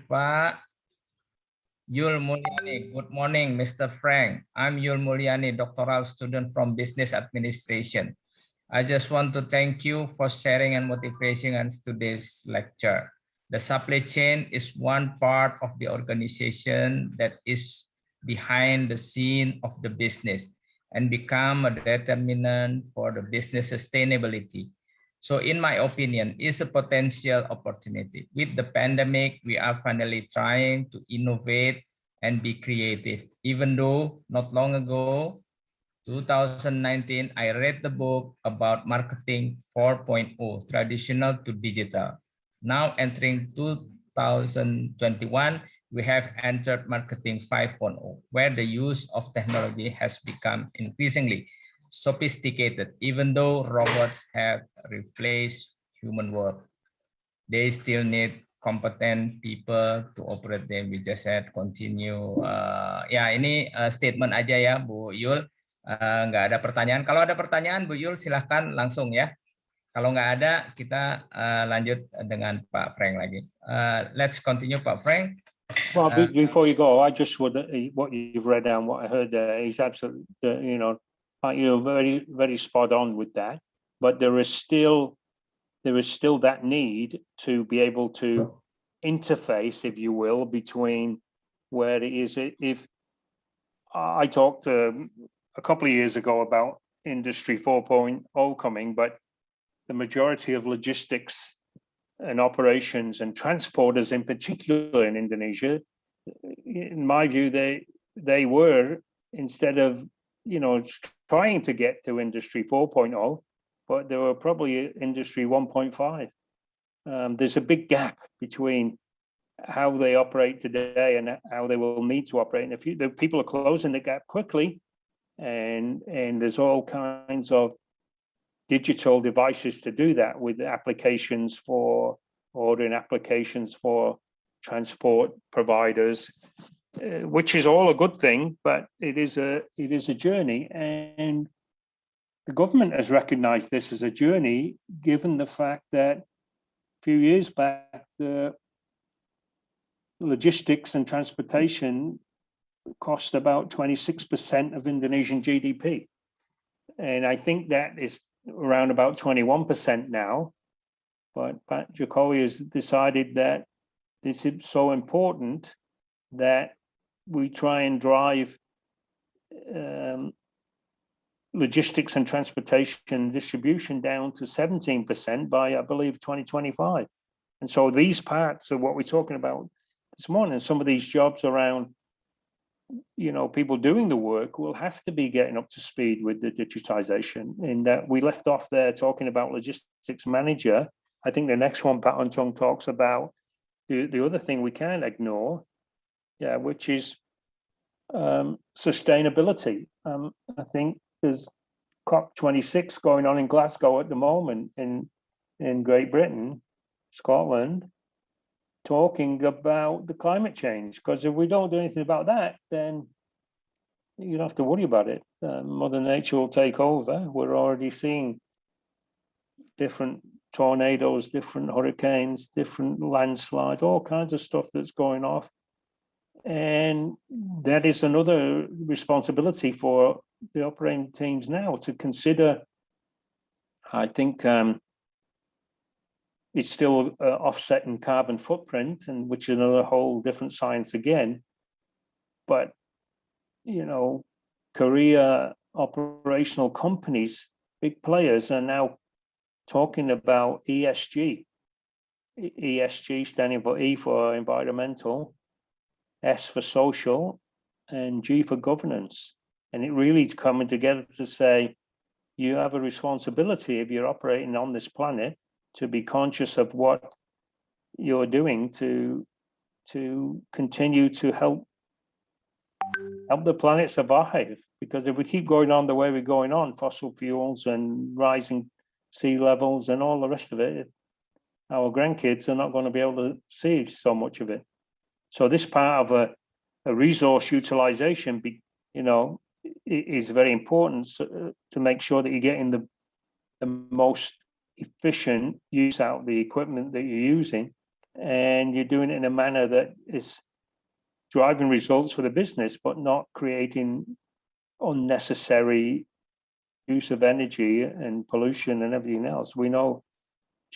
Pak Yul Mulyani. Good morning, Mr. Frank. I'm Yul Mulyani, doctoral student from Business Administration. I just want to thank you for sharing and motivation on today's lecture. The supply chain is one part of the organization that is behind the scene of the business and become a determinant for the business sustainability. So in my opinion, it's a potential opportunity. With the pandemic, we are finally trying to innovate and be creative. Even though not long ago, 2019, I read the book about marketing 4.0, traditional to digital. Now entering 2021, we have entered marketing 5.0, where the use of technology has become increasingly sophisticated. Even though robots have replaced human work, they still need competent people to operate them. We just said continue. Ya, ini statement aja ya, Bu Yul. Nggak ada pertanyaan. Kalau ada pertanyaan, Bu Yul silahkan langsung ya. Kalau nggak ada, kita lanjut dengan Pak Frank lagi. Let's continue, Pak Frank. Well, before you go, I just would what you've read and what I heard there is absolutely, you're very, very spot on with that. But there is still that need to be able to interface, if you will, between where it is. If I talked a couple of years ago about Industry 4.0 coming, but the majority of logistics and operations and transporters in particular in Indonesia, in my view, they were, instead of trying to get to Industry 4.0, but they were probably Industry 1.5. There's a big gap between how they operate today and how they will need to operate in the future. People are closing the gap quickly, and there's all kinds of digital devices to do that, with applications for ordering, applications for transport providers, which is all a good thing, but it is a journey, and the government has recognized this as a journey, given the fact that a few years back, the logistics and transportation cost about 26% of Indonesian GDP. And I think that is around about 21% now. But Pak Jokowi has decided that this is so important that we try and drive logistics and transportation distribution down to 17% by, I believe, 2025. And so these parts are what we're talking about this morning. Some of these jobs around, people doing the work will have to be getting up to speed with the digitization. In that we left off there talking about logistics manager. I think the next one, Pat Antong, talks about the other thing we can't ignore, which is sustainability. I think there's COP26 going on in Glasgow at the moment in Great Britain, Scotland, talking about the climate change. Because if we don't do anything about that, then you don't have to worry about it. Mother Nature will take over. We're already seeing different tornadoes, different hurricanes, different landslides, all kinds of stuff that's going off. And that is another responsibility for the operating teams now to consider. I think it's still offsetting carbon footprint, and which is another whole different science again. But Korea operational companies, big players, are now talking about ESG. ESG standing for E for environmental, S for social, and G for governance. And it really is coming together to say, you have a responsibility, if you're operating on this planet, to be conscious of what you're doing to continue to help the planet survive. Because if we keep going on the way we're going on, fossil fuels and rising sea levels and all the rest of it, our grandkids are not going to be able to see so much of it. So this part of a resource utilization, is very important to make sure that you're getting the most efficient use out of the equipment that you're using, and you're doing it in a manner that is driving results for the business, but not creating unnecessary use of energy and pollution and everything else. We know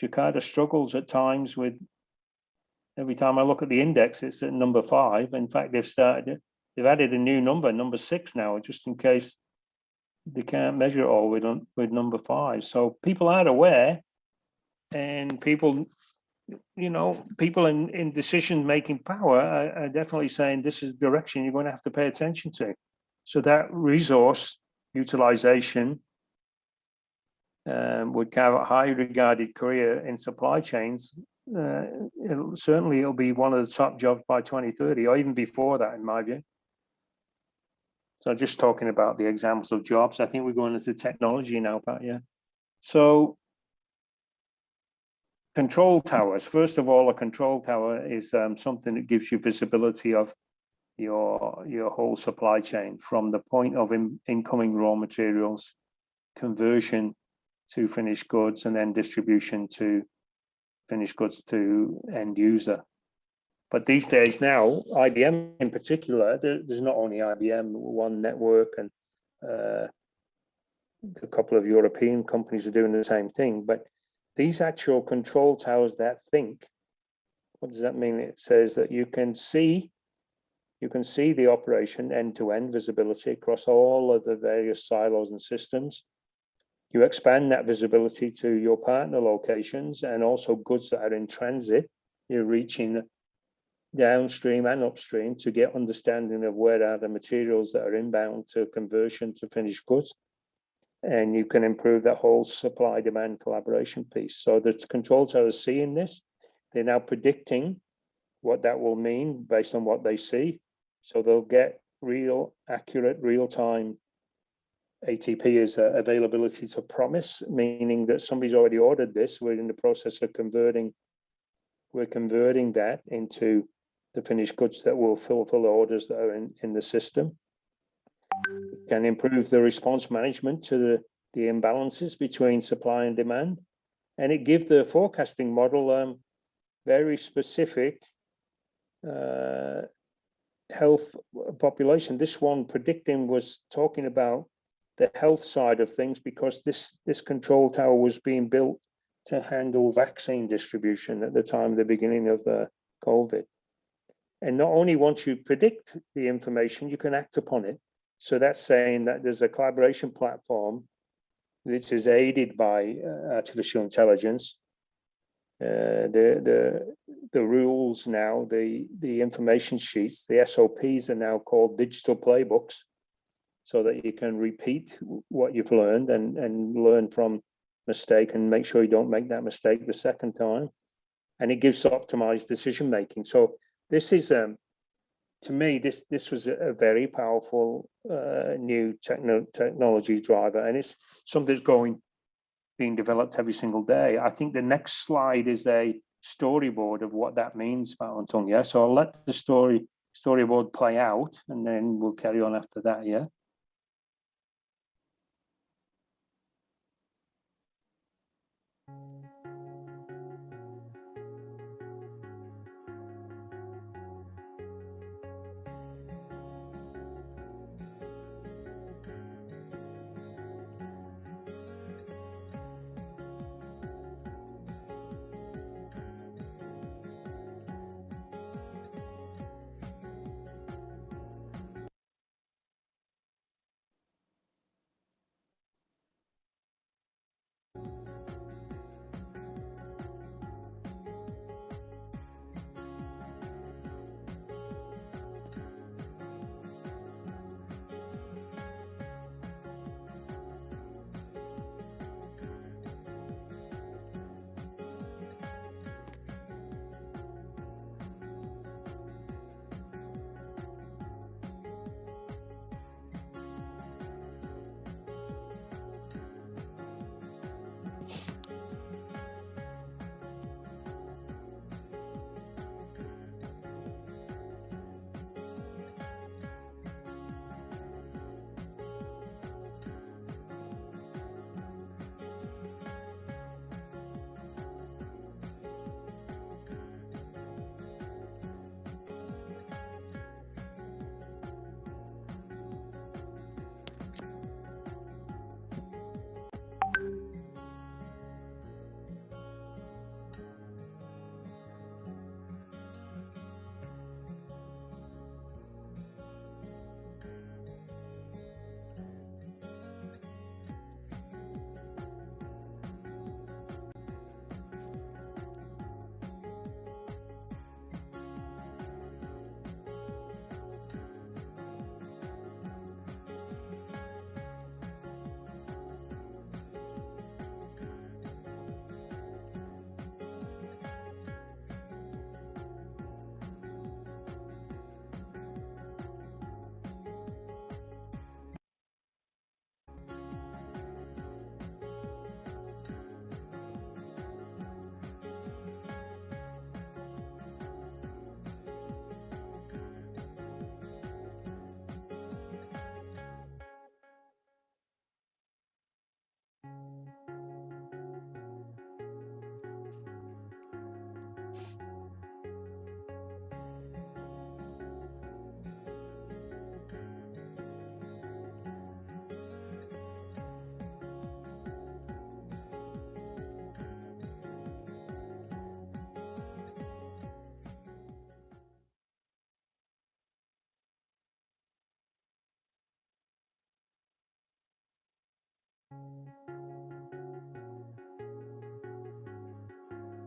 Jakarta struggles at times with, every time I look at the index, it's at number 5. In fact, they've added a new number 6 now, just in case they can't measure it all with number 5. So people aren't aware, and people in decision-making power are definitely saying this is the direction you're going to have to pay attention to. So that resource utilization would have a high regarded career in supply chains. It'll be one of the top jobs by 2030, or even before that, in my view. So just talking about the examples of jobs, I think we're going into technology now, Pat, yeah. So control towers. First of all, a control tower is something that gives you visibility of your whole supply chain, from the point of incoming raw materials, conversion to finished goods, and then distribution to finished goods to end user. But these days now, IBM in particular, there's not only IBM, One Network, and a couple of European companies are doing the same thing. But these actual control towers that think, what does that mean? It says that you can see the operation end-to-end visibility across all of the various silos and systems. You expand that visibility to your partner locations and also goods that are in transit. You're reaching downstream and upstream to get understanding of where are the materials that are inbound to conversion to finished goods. And you can improve that whole supply-demand collaboration piece. So the control tower is seeing this. They're now predicting what that will mean based on what they see. So they'll get real, accurate, real-time ATP is availability to promise, meaning that somebody's already ordered this. We're in the process of converting that into the finished goods that will fulfill the orders that are in the system. It can improve the response management to the imbalances between supply and demand. And it gives the forecasting model very specific health population. This one predicting was talking about the health side of things, because this control tower was being built to handle vaccine distribution at the time of the beginning of the COVID. And not only once you predict the information, you can act upon it. So that's saying that there's a collaboration platform which is aided by artificial intelligence. The rules now, the information sheets, the SOPs are now called digital playbooks, so that you can repeat what you've learned and learn from mistake and make sure you don't make that mistake the second time. And it gives optimized decision making. So this is, to me, this was a very powerful new technology driver, and it's something that's being developed every single day. I think the next slide is a storyboard of what that means, Anton. Yeah, so I'll let the storyboard play out, and then we'll carry on after that. Yeah.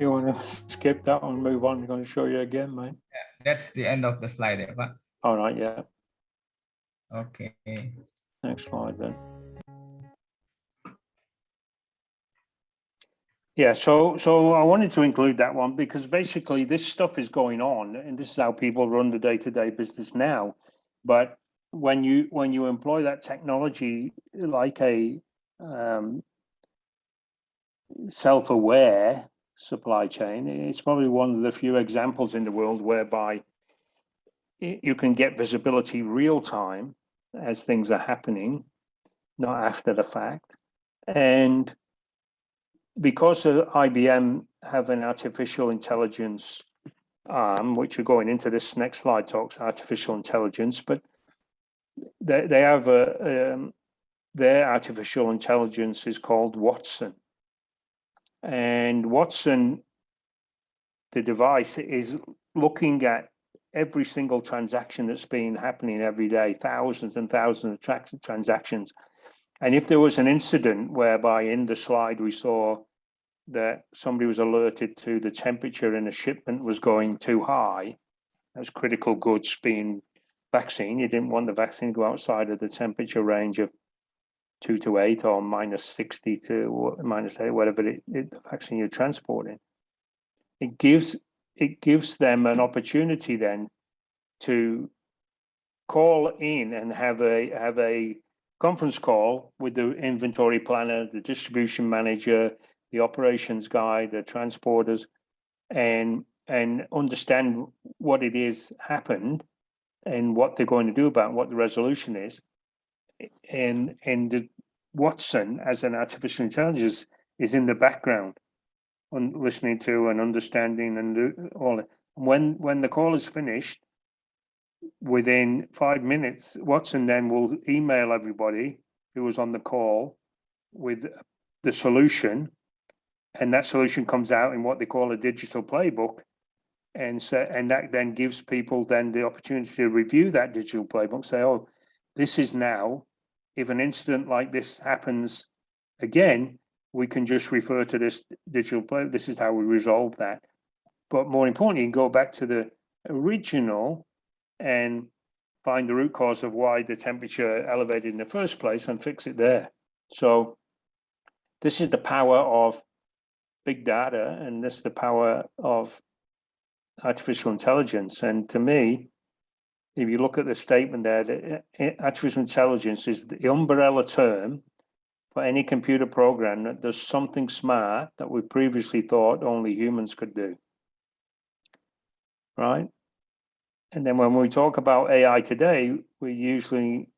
You want to skip that one, move on? I'm going to show you again, mate. That's the end of the slide, ya, Pak. All right, yeah. Okay. Next slide then. Yeah, so I wanted to include that one because basically this stuff is going on, and this is how people run the day-to-day business now. But when you employ that technology like a self-aware supply chain, it's probably one of the few examples in the world whereby you can get visibility real time as things are happening, not after the fact. And because IBM have an artificial intelligence arm, which we're going into, this next slide talks artificial intelligence, but they have their artificial intelligence is called Watson. And Watson, the device, is looking at every single transaction that's been happening every day, thousands and thousands of transactions. And if there was an incident whereby in the slide we saw that somebody was alerted to the temperature in a shipment was going too high, as critical goods being vaccine, you didn't want the vaccine to go outside of the temperature range of 2 to 8 or minus 60 to minus 8, whatever the vaccine you're transporting. It gives them an opportunity then to call in and have a conference call with the inventory planner, the distribution manager, the operations guy, the transporters, and understand what it is happened and what they're going to do about it, what the resolution is. And the Watson as an artificial intelligence is in the background on listening to and understanding and all it. When the call is finished, within 5 minutes, Watson then will email everybody who was on the call with the solution, and that solution comes out in what they call a digital playbook, and that then gives people then the opportunity to review that digital playbook, say, oh, this is now, if an incident like this happens again, we can just refer to this digital playbook. This is how we resolve that. But more importantly, you can go back to the original and find the root cause of why the temperature elevated in the first place and fix it there. So this is the power of big data, and this is the power of artificial intelligence. And to me, if you look at the statement there, artificial intelligence is the umbrella term for any computer program that does something smart that we previously thought only humans could do. Right? And then when we talk about AI today, we're usually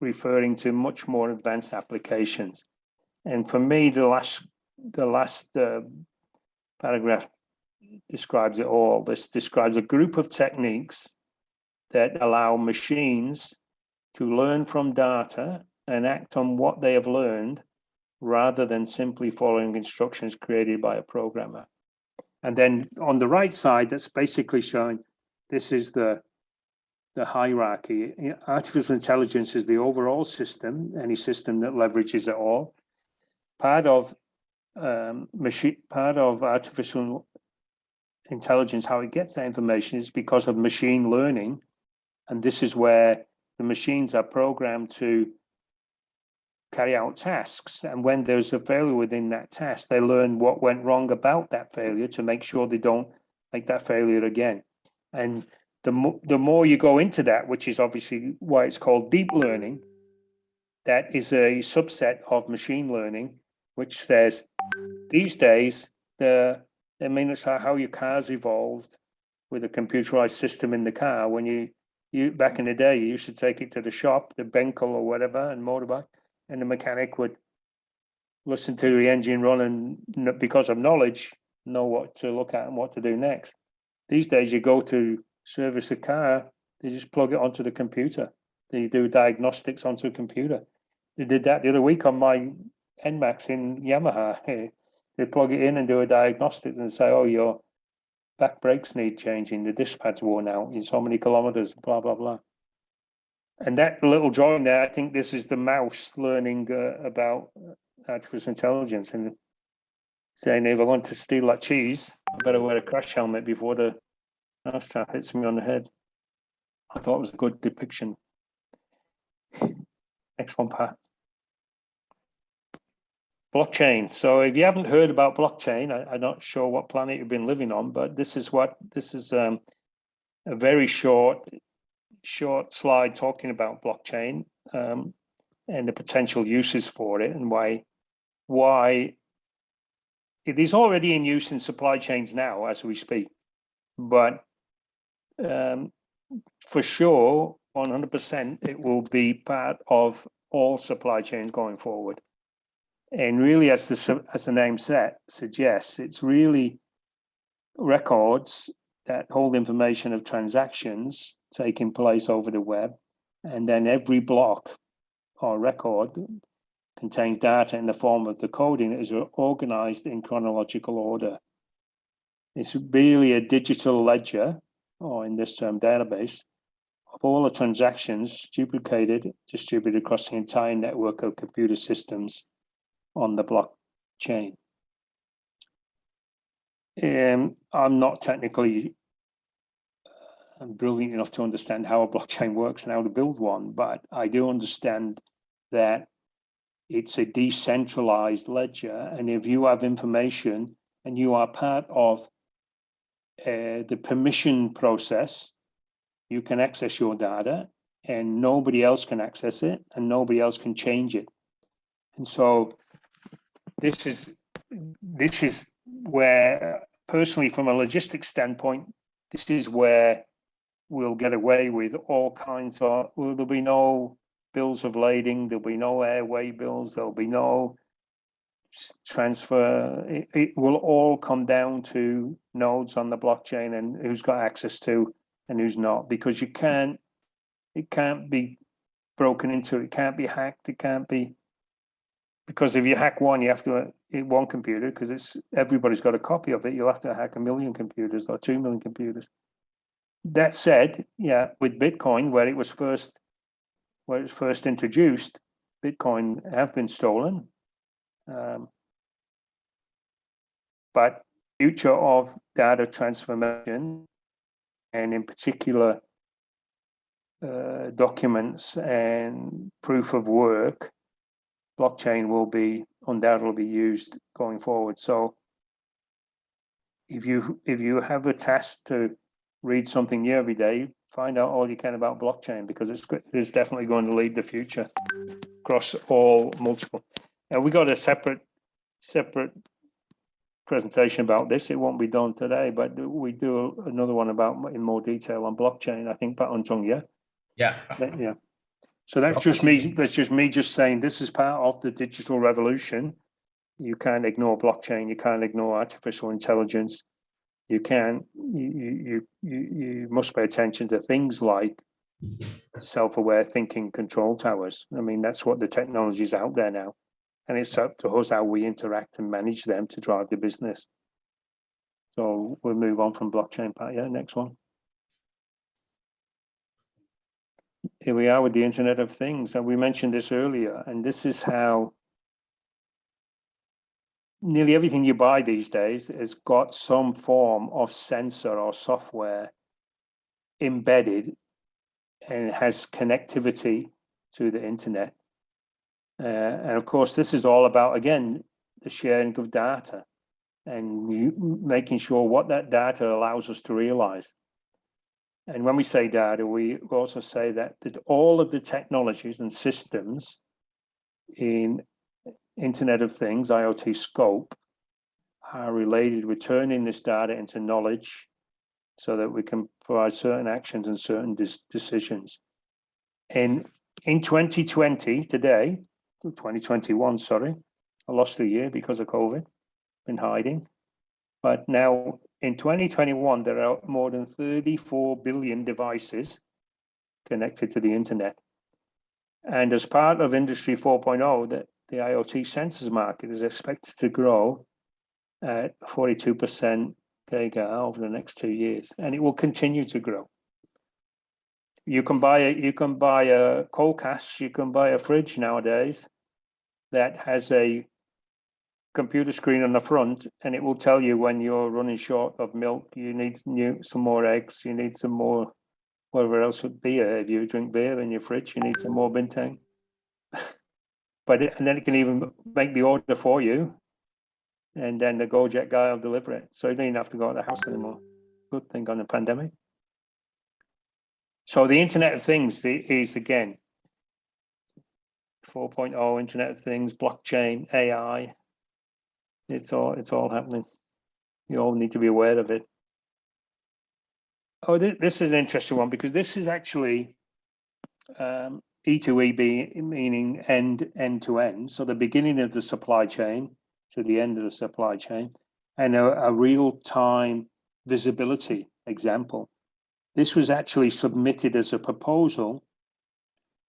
referring to much more advanced applications. And for me, the last paragraph describes it all. This describes a group of techniques that allow machines to learn from data and act on what they have learned rather than simply following instructions created by a programmer. And then on the right side, that's basically showing this is the hierarchy. Artificial intelligence is the overall system, any system that leverages it all. Part of artificial intelligence, how it gets that information is because of machine learning. And this is where the machines are programmed to carry out tasks. And when there's a failure within that task, they learn what went wrong about that failure to make sure they don't make that failure again. And the more you go into that, which is obviously why it's called deep learning, that is a subset of machine learning, which says these days, it's how your car's evolved with a computerized system in the car. When you back in the day, you used to take it to the shop, the Benkel or whatever, and motorbike, and the mechanic would listen to the engine run and, because of knowledge, know what to look at and what to do next. These days, you go to service a car, they just plug it onto the computer. They do diagnostics onto a computer. They did that the other week on my NMAX in Yamaha. They plug it in and do a diagnostics and say, oh, your back brakes need changing, the disc pad's worn out in so many kilometers, blah, blah, blah. And that little drawing there, I think this is the mouse learning about artificial intelligence. And saying if I want to steal that cheese, I better wear a crash helmet before the mousetrap hits me on the head. I thought it was a good depiction. Next one, Pat. Blockchain. So if you haven't heard about blockchain, I'm not sure what planet you've been living on, but this is a very short slide talking about blockchain and the potential uses for it and why it is already in use in supply chains now as we speak. But for sure, 100%, it will be part of all supply chains going forward. And really, as the name suggests, it's really records that hold information of transactions taking place over the web. And then every block or record contains data in the form of the coding that is organized in chronological order. It's really a digital ledger, or in this term, database, of all the transactions distributed across the entire network of computer systems on the blockchain. I'm not technically brilliant enough to understand how a blockchain works and how to build one, but I do understand that it's a decentralized ledger, and if you have information and you are part of the permission process, you can access your data and nobody else can access it and nobody else can change it. And so this is where, personally, from a logistics standpoint, this is where we'll get away with all kinds of, there'll be no bills of lading, there'll be no airway bills, there'll be no transfer. It will all come down to nodes on the blockchain and who's got access to and who's not, because it can't be broken into, it can't be hacked, it can't be, because if you hack one, you have to hit one computer, because everybody's got a copy of it, you'll have to hack 1 million computers or 2 million computers. That said, yeah, with Bitcoin, where it was first introduced, Bitcoin have been stolen. But future of data transformation, and in particular documents and proof of work, blockchain will be undoubtedly used going forward. So if you have a task to read something new every day, find out all you can about blockchain, because it's definitely going to lead the future across all multiple. And we got a separate presentation about this. It won't be done today, but we do another one about in more detail on blockchain. I think Pat Untong, yeah. Yeah. So that's just me. That's just me just saying this is part of the digital revolution. You can't ignore blockchain. You can't ignore artificial intelligence. You can. You must pay attention to things like self-aware thinking control towers. I mean, that's what the technology is out there now. And it's up to us how we interact and manage them to drive the business. So we'll move on from blockchain, Pat. Yeah, next one. Here we are with the Internet of Things. And we mentioned this earlier, and this is how nearly everything you buy these days has got some form of sensor or software embedded and has connectivity to the internet. And of course, this is all about, again, the sharing of data and making sure what that data allows us to realize. And when we say data, we also say that all of the technologies and systems in Internet of Things, IoT scope, are related with turning this data into knowledge so that we can provide certain actions and certain decisions. And in 2020, today, 2021, sorry, I lost a year because of COVID, been hiding. But now in 2021, there are more than 34 billion devices connected to the internet. And as part of Industry 4.0, the IoT sensors market is expected to grow at 42% CAGR over the next 2 years, and it will continue to grow. You can buy a coal cast, you can buy a fridge nowadays that has a computer screen on the front, and it will tell you when you're running short of milk, you need some more eggs, you need some more, whatever else would beer. If you drink beer in your fridge, you need some more bintang. And then it can even make the order for you, and then the Gojek guy will deliver it. So you don't even have to go out of the house anymore. Good thing on the pandemic. So the Internet of Things is, again, 4.0, Internet of Things, blockchain, AI. It's all happening. You all need to be aware of it. Oh, this is an interesting one, because this is actually E2E meaning end to end. So the beginning of the supply chain to the end of the supply chain, and a real-time visibility example. This was actually submitted as a proposal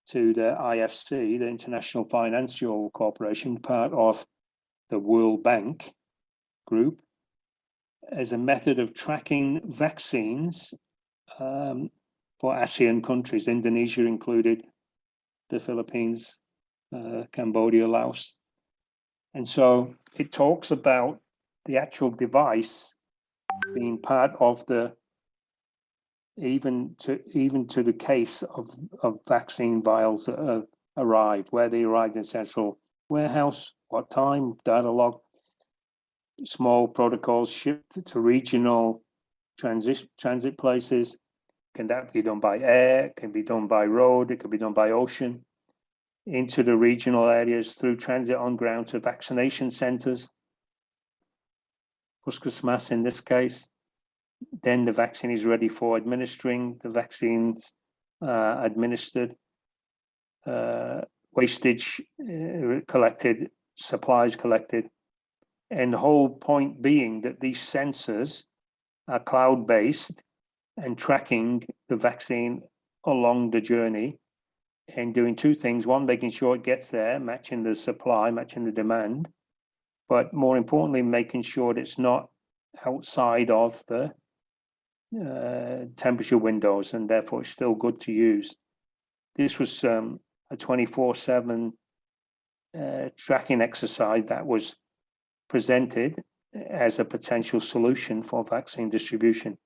to the IFC, the International Financial Corporation, part of the World Bank group, as a method of tracking vaccines for ASEAN countries, Indonesia included, the Philippines, Cambodia, Laos. And so it talks about the actual device being part of the, even to the case of vaccine vials that have arrived, where they arrived in central warehouse, what time, data log, small protocols shipped to regional transit places. Can that be done by air? It can be done by road. It can be done by ocean. Into the regional areas through transit on ground to vaccination centers. Puskesmas in this case. Then the vaccine is ready for administering. The vaccines administered. Wastage collected. Supplies collected. And the whole point being that these sensors are cloud-based and tracking the vaccine along the journey and doing two things. One, making sure it gets there, matching the supply, matching the demand, but more importantly, making sure that it's not outside of the temperature windows, and therefore it's still good to use. This was a 24/7 tracking exercise that was presented as a potential solution for vaccine distribution.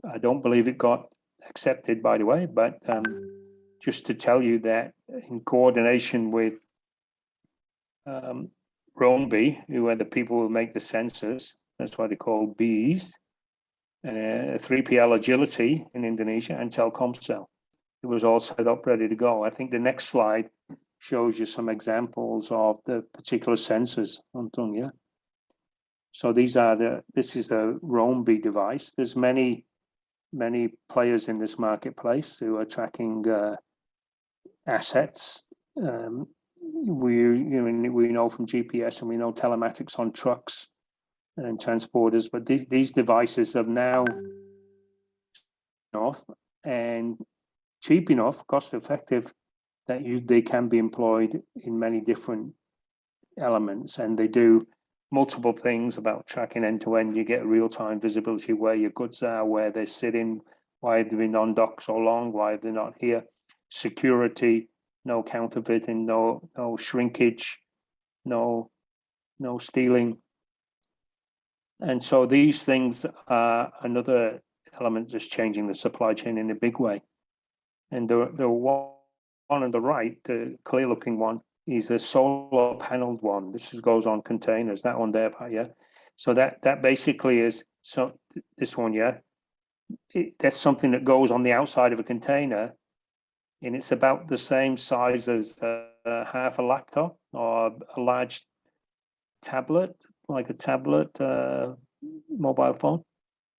I don't believe it got accepted, by the way, but just to tell you that in coordination with Roamby, who are the people who make the sensors, that's why they're called bees, 3PL Agility in Indonesia, and Telkomsel. It was all set up, ready to go. I think the next slide shows you some examples of the particular sensors, Anton, yeah? So this is the Roamby device. There's many players in this marketplace who are tracking assets. We know from GPS, and we know telematics on trucks and transporters, but these devices are now enough and cheap enough, cost effective, that they can be employed in many different elements, and they do multiple things about tracking end to end. You get real-time visibility where your goods are, where they're sitting, why have they been on dock so long, why are they not here, security, no counterfeiting, no shrinkage, no stealing. And so these things are another element that's changing the supply chain in a big way. And the one on the right, the clear looking one, is a solar paneled one. This goes on containers, that one there, yeah. So that basically is, so this one, yeah, that's something that goes on the outside of a container, and it's about the same size as half a laptop or a large tablet, like a tablet mobile phone,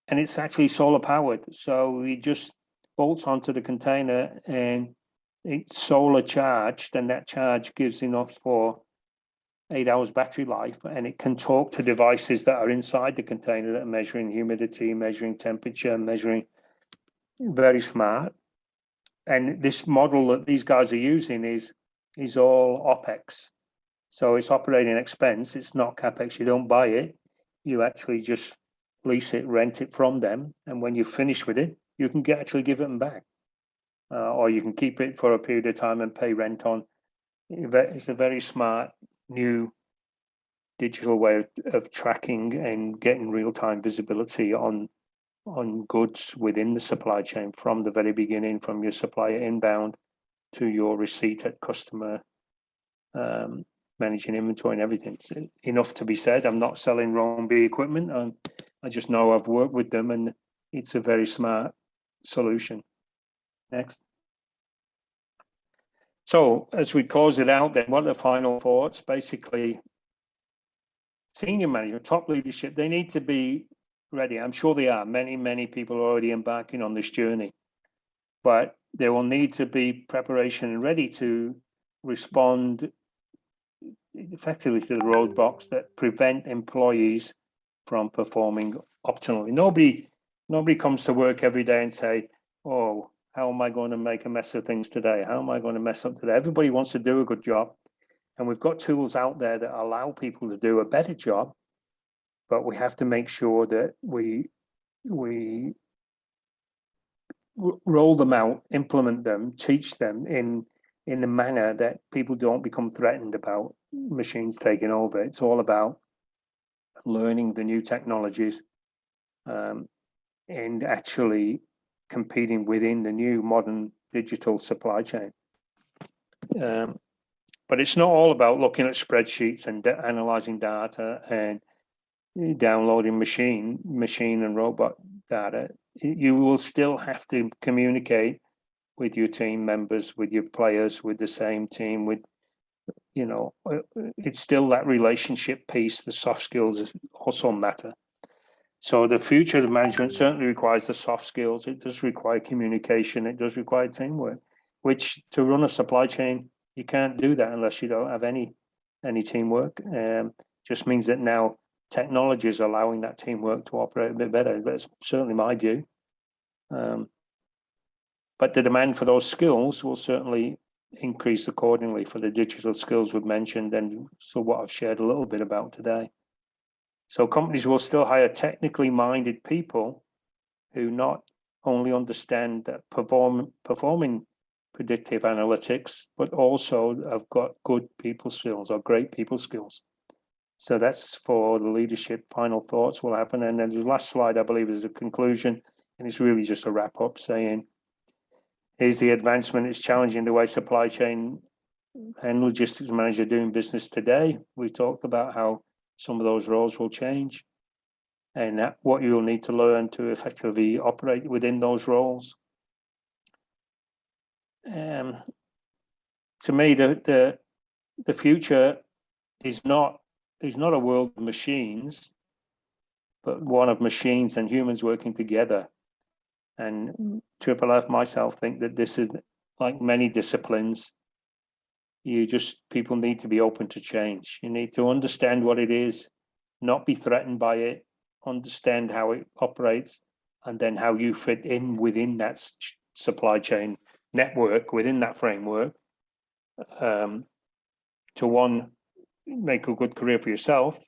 and it's actually solar powered. So it just bolts onto the container and it's solar charged, and that charge gives enough for 8 hours battery life, and it can talk to devices that are inside the container that are measuring humidity, measuring temperature, measuring. Very smart. And this model that these guys are using is all OPEX. So it's operating expense, it's not CapEx. You don't buy it, you actually just lease it, rent it from them, and when you finish with it, you can actually give it back. Or you can keep it for a period of time and pay rent on. It's a very smart new digital way of tracking and getting real-time visibility on goods within the supply chain from the very beginning, from your supplier inbound to your receipt at customer, managing inventory and everything. It's enough to be said. I'm not selling Roamby equipment. I just know I've worked with them, and it's a very smart solution. Next. So as we close it out, then what are the final thoughts? Basically, senior management, top leadership, they need to be ready. I'm sure they are. Many people are already embarking on this journey, but there will need to be preparation and ready to respond effectively to the roadblocks that prevent employees from performing optimally. Nobody comes to work every day and say, oh, how am I going to make a mess of things today? How am I going to mess up today? Everybody wants to do a good job. And we've got tools out there that allow people to do a better job, but we have to make sure that we roll them out, implement them, teach them in the manner that people don't become threatened about machines taking over. It's all about learning the new technologies and actually competing within the new modern digital supply chain. But it's not all about looking at spreadsheets and analyzing data and downloading machine and robot data. You will still have to communicate with your team members, with your players, with the same team, with, you know, it's still that relationship piece. The soft skills also matter. So the future of management certainly requires the soft skills. It does require communication. It does require teamwork, which to run a supply chain, you can't do that unless you don't have any teamwork. Just means that now technology is allowing that teamwork to operate a bit better. That's certainly my view. But the demand for those skills will certainly increase accordingly for the digital skills we've mentioned, and so what I've shared a little bit about today. So companies will still hire technically minded people who not only understand that performing predictive analytics, but also have got good people skills or great people skills. So that's for the leadership. Final thoughts will happen. And then the last slide, I believe, is a conclusion. And it's really just a wrap up saying, here's the advancement. It's challenging the way supply chain and logistics manager doing business today. We've talked about how some of those roles will change and what you'll need to learn to effectively operate within those roles. To me, the future is not a world of machines, but one of machines and humans working together. And Triple F, myself, think that this is like many disciplines. People need to be open to change. You need to understand what it is, not be threatened by it, understand how it operates, and then how you fit in within that supply chain network, within that framework, to one, make a good career for yourself,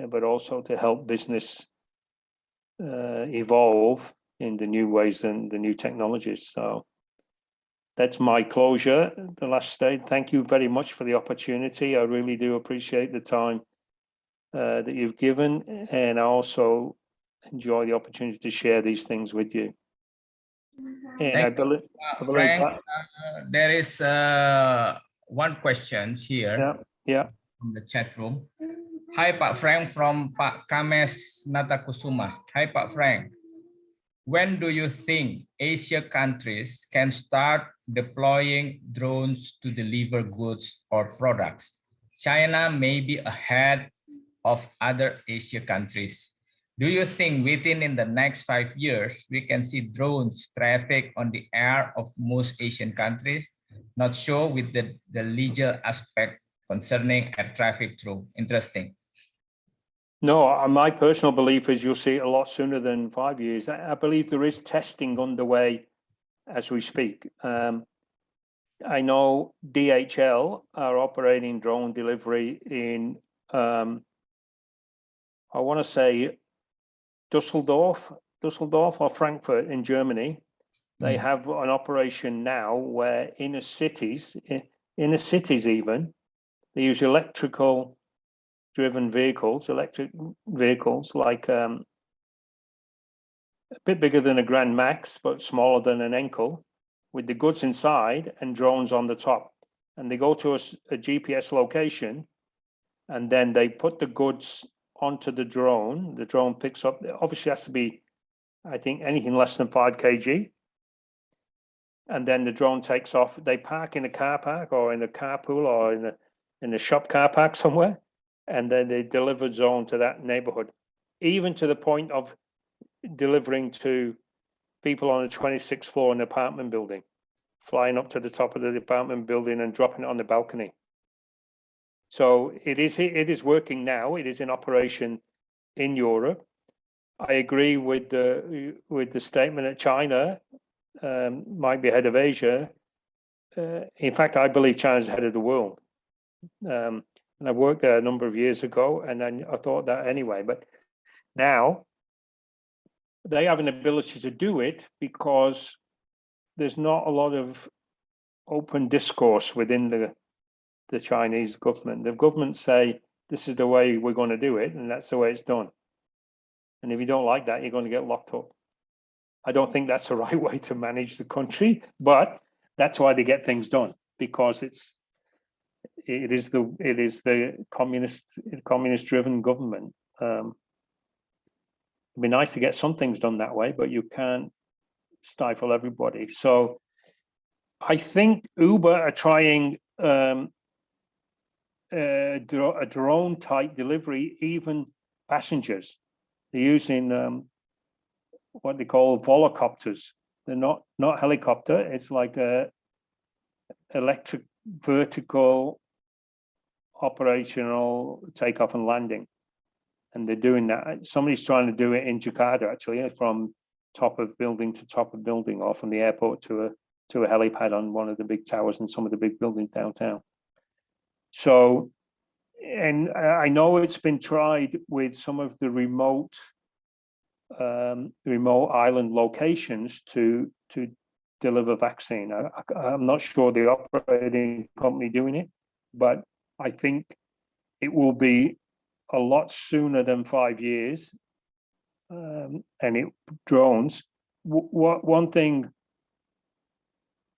but also to help business evolve in the new ways and the new technologies. So that's my closure, the last stage. Thank you very much for the opportunity. I really do appreciate the time that you've given, and I also enjoy the opportunity to share these things with you. And I believe, Frank, there is one question here from the chat room. Hi, Pak Frank, from Pak Kames Natakusuma. Hi, Pak Frank. When do you think Asia countries can start deploying drones to deliver goods or products? China may be ahead of other Asia countries. Do you think in the next 5 years, we can see drones traffic on the air of most Asian countries? Not sure with the legal aspect concerning air traffic through. Interesting. No, my personal belief is you'll see it a lot sooner than 5 years. I believe there is testing underway as we speak. I know DHL are operating drone delivery in, I want to say, Dusseldorf or Frankfurt in Germany. They have an operation now where inner cities even, they use electrical driven vehicles, electric vehicles, like a bit bigger than a Grand Max, but smaller than an Enkel, with the goods inside and drones on the top. And they go to a GPS location, and then they put the goods onto the drone. The drone picks up, obviously has to be, I think, anything less than 5 kg. And then the drone takes off. They park in a car park or in a carpool or in a shop car park somewhere. And then they deliver drone to that neighborhood, even to the point of delivering to people on the 26th floor in an apartment building, flying up to the top of the apartment building and dropping it on the balcony. So it is working now. It is in operation in Europe. I agree with the statement that China might be ahead of Asia. In fact, I believe China's ahead of the world. And I worked there a number of years ago, and then I thought that anyway. But now they have an ability to do it because there's not a lot of open discourse within the Chinese government. The government say, this is the way we're going to do it, and that's the way it's done. And if you don't like that, you're going to get locked up. I don't think that's the right way to manage the country, but that's why they get things done, because it is the communist driven government. It'd be nice to get some things done that way, but you can't stifle everybody. So I think Uber are trying a drone type delivery, even passengers. They're using what they call volocopters. They're not helicopter. It's like a electric vertical operational takeoff and landing. And they're doing that. Somebody's trying to do it in Jakarta, actually, from top of building to top of building, or from the airport to a helipad on one of the big towers and some of the big buildings downtown. So, and I know it's been tried with some of the remote island locations to deliver vaccine. I'm not sure the operating company doing it, but I think it will be a lot sooner than 5 years. And drones. One thing,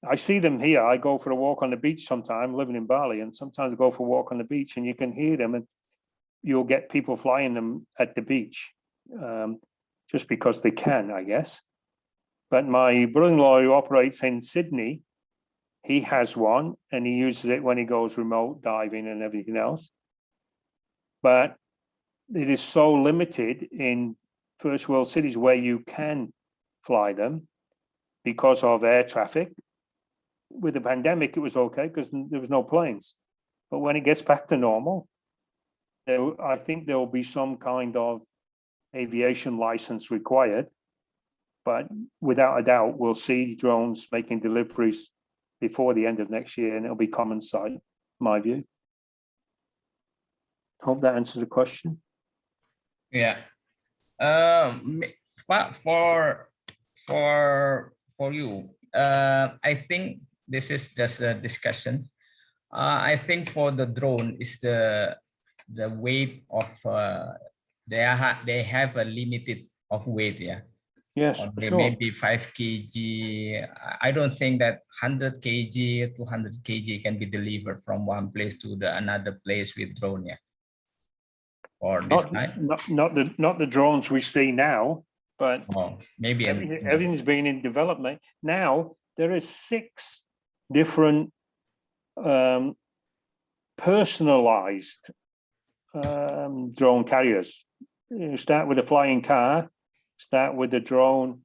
I see them here. I go for a walk on the beach sometime, living in Bali, and sometimes I go for a walk on the beach and you can hear them, and you'll get people flying them at the beach, just because they can, I guess. But my brother-in-law, who operates in Sydney, he has one, and he uses it when he goes remote diving and everything else. But it is so limited in first world cities where you can fly them because of air traffic. With the pandemic, it was okay because there was no planes. But when it gets back to normal, I think there will be some kind of aviation license required. But without a doubt, we'll see drones making deliveries before the end of next year, and it'll be common sight, in my view. Hope that answers the question. Yeah. For you, I think this is just a discussion. I think for the drone is the weight of they have a limited of weight, yeah. Yes, or sure. Maybe 5 kg. I don't think that 100 kg, 200 kg can be delivered from one place to another place with drone, yeah. Or this not the drones we see now, but maybe everything's been in development. Now there is 6 different personalized drone carriers. You start with a flying car, start with a drone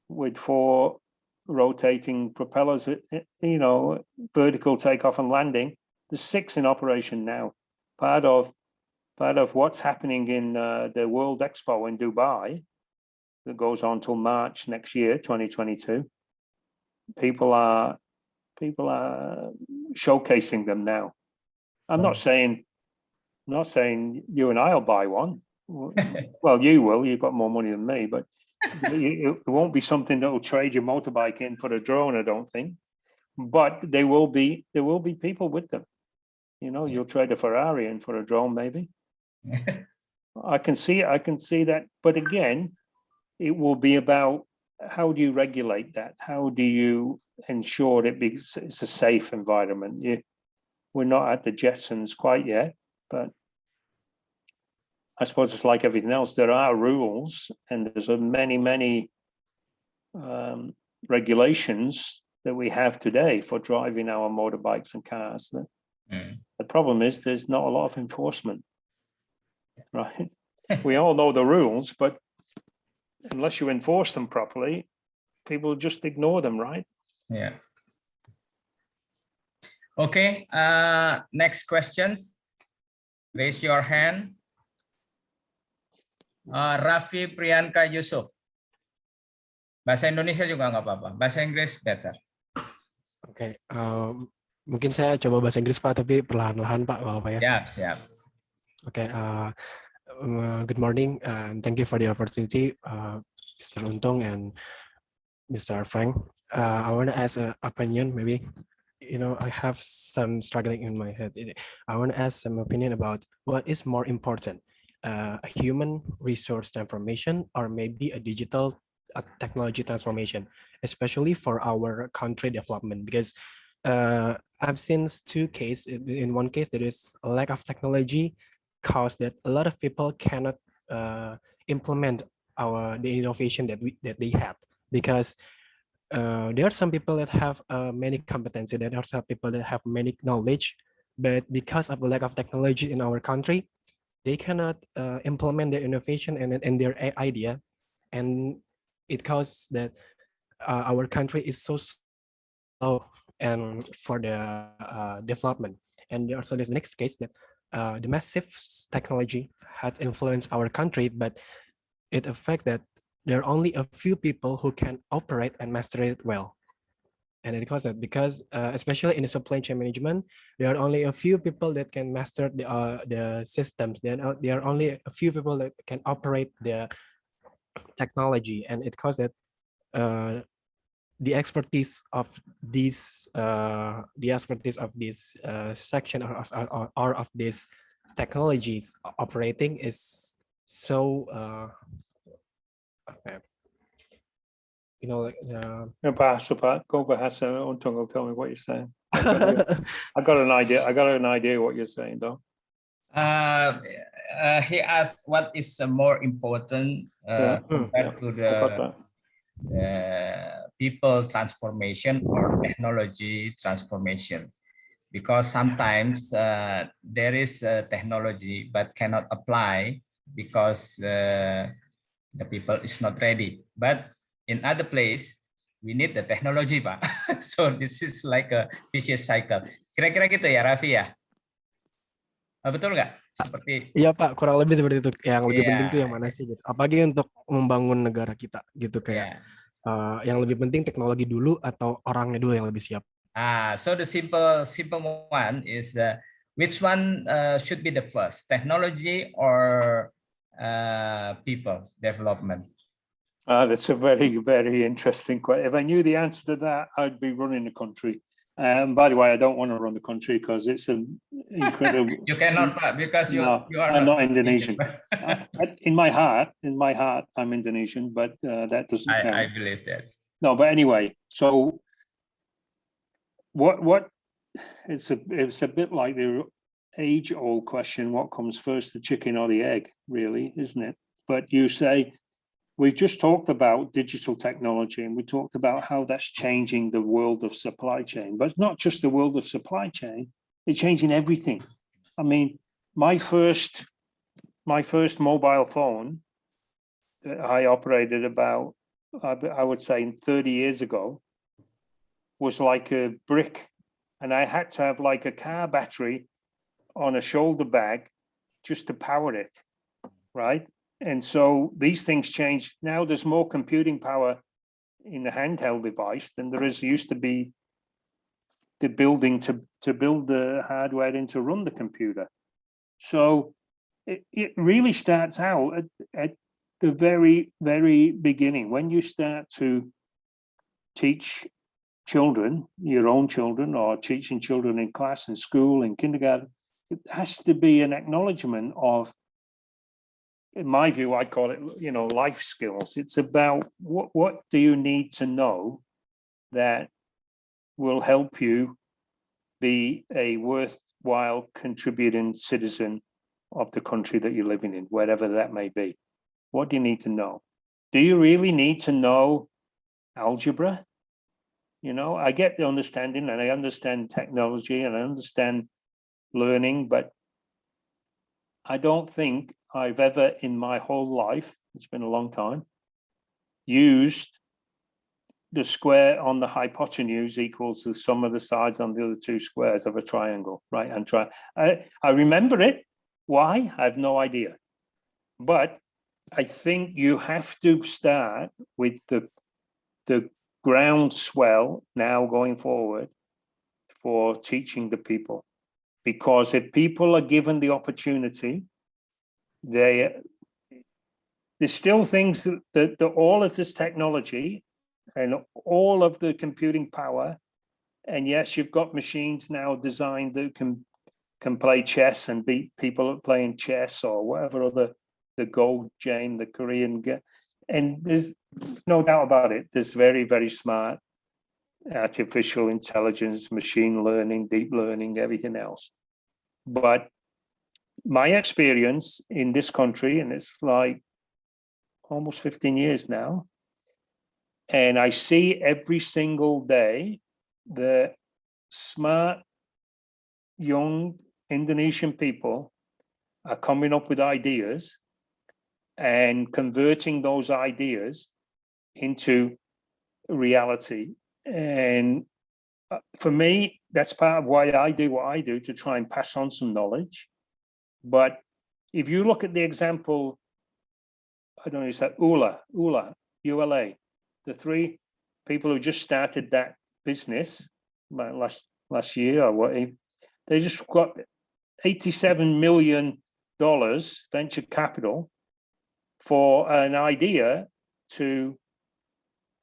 with 4 rotating propellers, vertical takeoff and landing. There's 6 in operation now. Part of what's happening in the World Expo in Dubai that goes on till March next year, 2022. People are showcasing them now. I'm not saying you and I'll buy one. Well, you will. You've got more money than me, but it won't be something that will trade your motorbike in for a drone, I don't think. But there will be people with them. You'll trade a Ferrari in for a drone, maybe. I can see that, but again, it will be about how do you regulate that? How do you ensure it's a safe environment? We're not at the Jetsons quite yet, but I suppose it's like everything else. There are rules, and there's many regulations that we have today for driving our motorbikes and cars. The problem is there's not a lot of enforcement, right? We all know the rules, but unless you enforce them properly, people just ignore them, right? Yeah. Okay, next questions. Raise your hand. Raffi Priyanka Yusuf. Bahasa Indonesia juga nggak apa-apa. Bahasa Inggris better. Oke, mungkin saya coba bahasa Inggris Pak, tapi perlahan-lahan Pak, apa ya? Siap, siap. Oke, good morning. Thank you for the opportunity, Mr. Untung and Mr. Frank. I want to ask an opinion, maybe. I have some struggling in my head. I want to ask some opinion about what is more important, a human resource transformation or maybe a digital technology transformation, especially for our country development, because I've seen two cases. In one case, there is a lack of technology caused that a lot of people cannot implement the innovation that they have, because there are some people that have many competency, there are some people that have many knowledge, but because of the lack of technology in our country, they cannot implement their innovation and their idea, and it causes that our country is so slow and for the development. And also the next case that the massive technology has influenced our country, but it affects that there are only a few people who can operate and master it well. And it causes that because especially in the supply chain management, there are only a few people that can master the systems. There are only a few people that can operate the technology, and it causes that the expertise of this section or of these technologies operating is so like Go Bahasa Untung will tell me what you're saying. I got an idea what you're saying though. He asked what is more important compared to the people transformation or technology transformation, because sometimes there is technology but cannot apply because the people is not ready, but in other place we need the technology Pak. So this is like a vicious cycle. Kira-kira gitu ya Raffi ya? Betul nggak? Seperti iya Pak, kurang lebih seperti itu. Yang lebih penting tuh yang mana sih gitu. Apalagi untuk membangun negara kita gitu, kayak yang lebih penting teknologi dulu atau orangnya dulu yang lebih siap. So the simple one is which one should be the first, technology or people development? That's a very, very interesting question. If I knew the answer to that, I'd be running the country. By the way, I don't want to run the country because it's an incredible. You cannot, because you are not Indonesian. In my heart, I'm Indonesian, but that doesn't count. I believe that. No, but anyway, so what? It's a bit like the age-old question: what comes first, the chicken or the egg? Really, isn't it? But you say. We've just talked about digital technology, and we talked about how that's changing the world of supply chain, but not just the world of supply chain, it's changing everything. I mean, my first mobile phone that I operated about, I would say 30 years ago, was like a brick, and I had to have like a car battery on a shoulder bag just to power it, right? And so these things change. Now there's more computing power in the handheld device than there used to be the building to build the hardware in to run the computer. So it really starts out at the very, very beginning. When you start to teach children, your own children, or teaching children in class, in school, in kindergarten, it has to be an acknowledgement of in my view, I'd call it, life skills. It's about what do you need to know that will help you be a worthwhile contributing citizen of the country that you're living in, wherever that may be. What do you need to know? Do you really need to know algebra? I get the understanding, and I understand technology, and I understand learning, but I don't think I've ever in my whole life, it's been a long time, used the square on the hypotenuse equals the sum of the sides on the other two squares of a triangle, right? And I remember it. Why? I have no idea. But I think you have to start with the groundswell now going forward for teaching the people. Because if people are given the opportunity, there's still things that all of this technology and all of the computing power, and yes, you've got machines now designed that can play chess and beat people at playing chess or whatever other, the Go game, the Korean game, and there's no doubt about it. There's very, very smart artificial intelligence, machine learning, deep learning, everything else. But my experience in this country, and it's like almost 15 years now, and I see every single day the smart young Indonesian people are coming up with ideas and converting those ideas into reality. And for me, that's part of why I do what I do, to try and pass on some knowledge. But if you look at the example, I don't know, is that ULA, the three people who just started that business last year or what, they just got $87 million venture capital for an idea to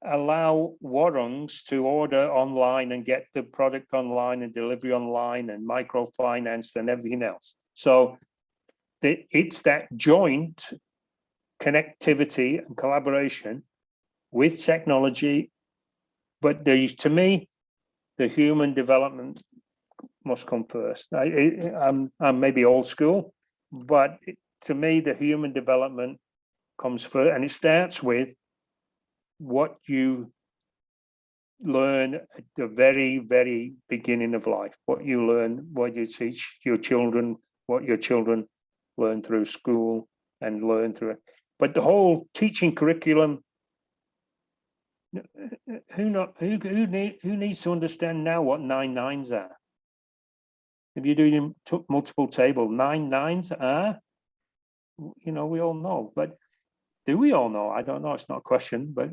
allow warungs to order online and get the product online and delivery online and microfinance and everything else. So it's that joint connectivity and collaboration with technology. But to me, the human development must come first. I'm maybe old school, but to me, the human development comes first, and it starts with what you learn at the very, very beginning of life, what you learn, what you teach your children, what your children learn through school and learn through it. But the whole teaching curriculum, who needs to understand now what 9 nines are? If you're doing multiple table, 9 nines are, we all know, but do we all know? I don't know. It's not a question, but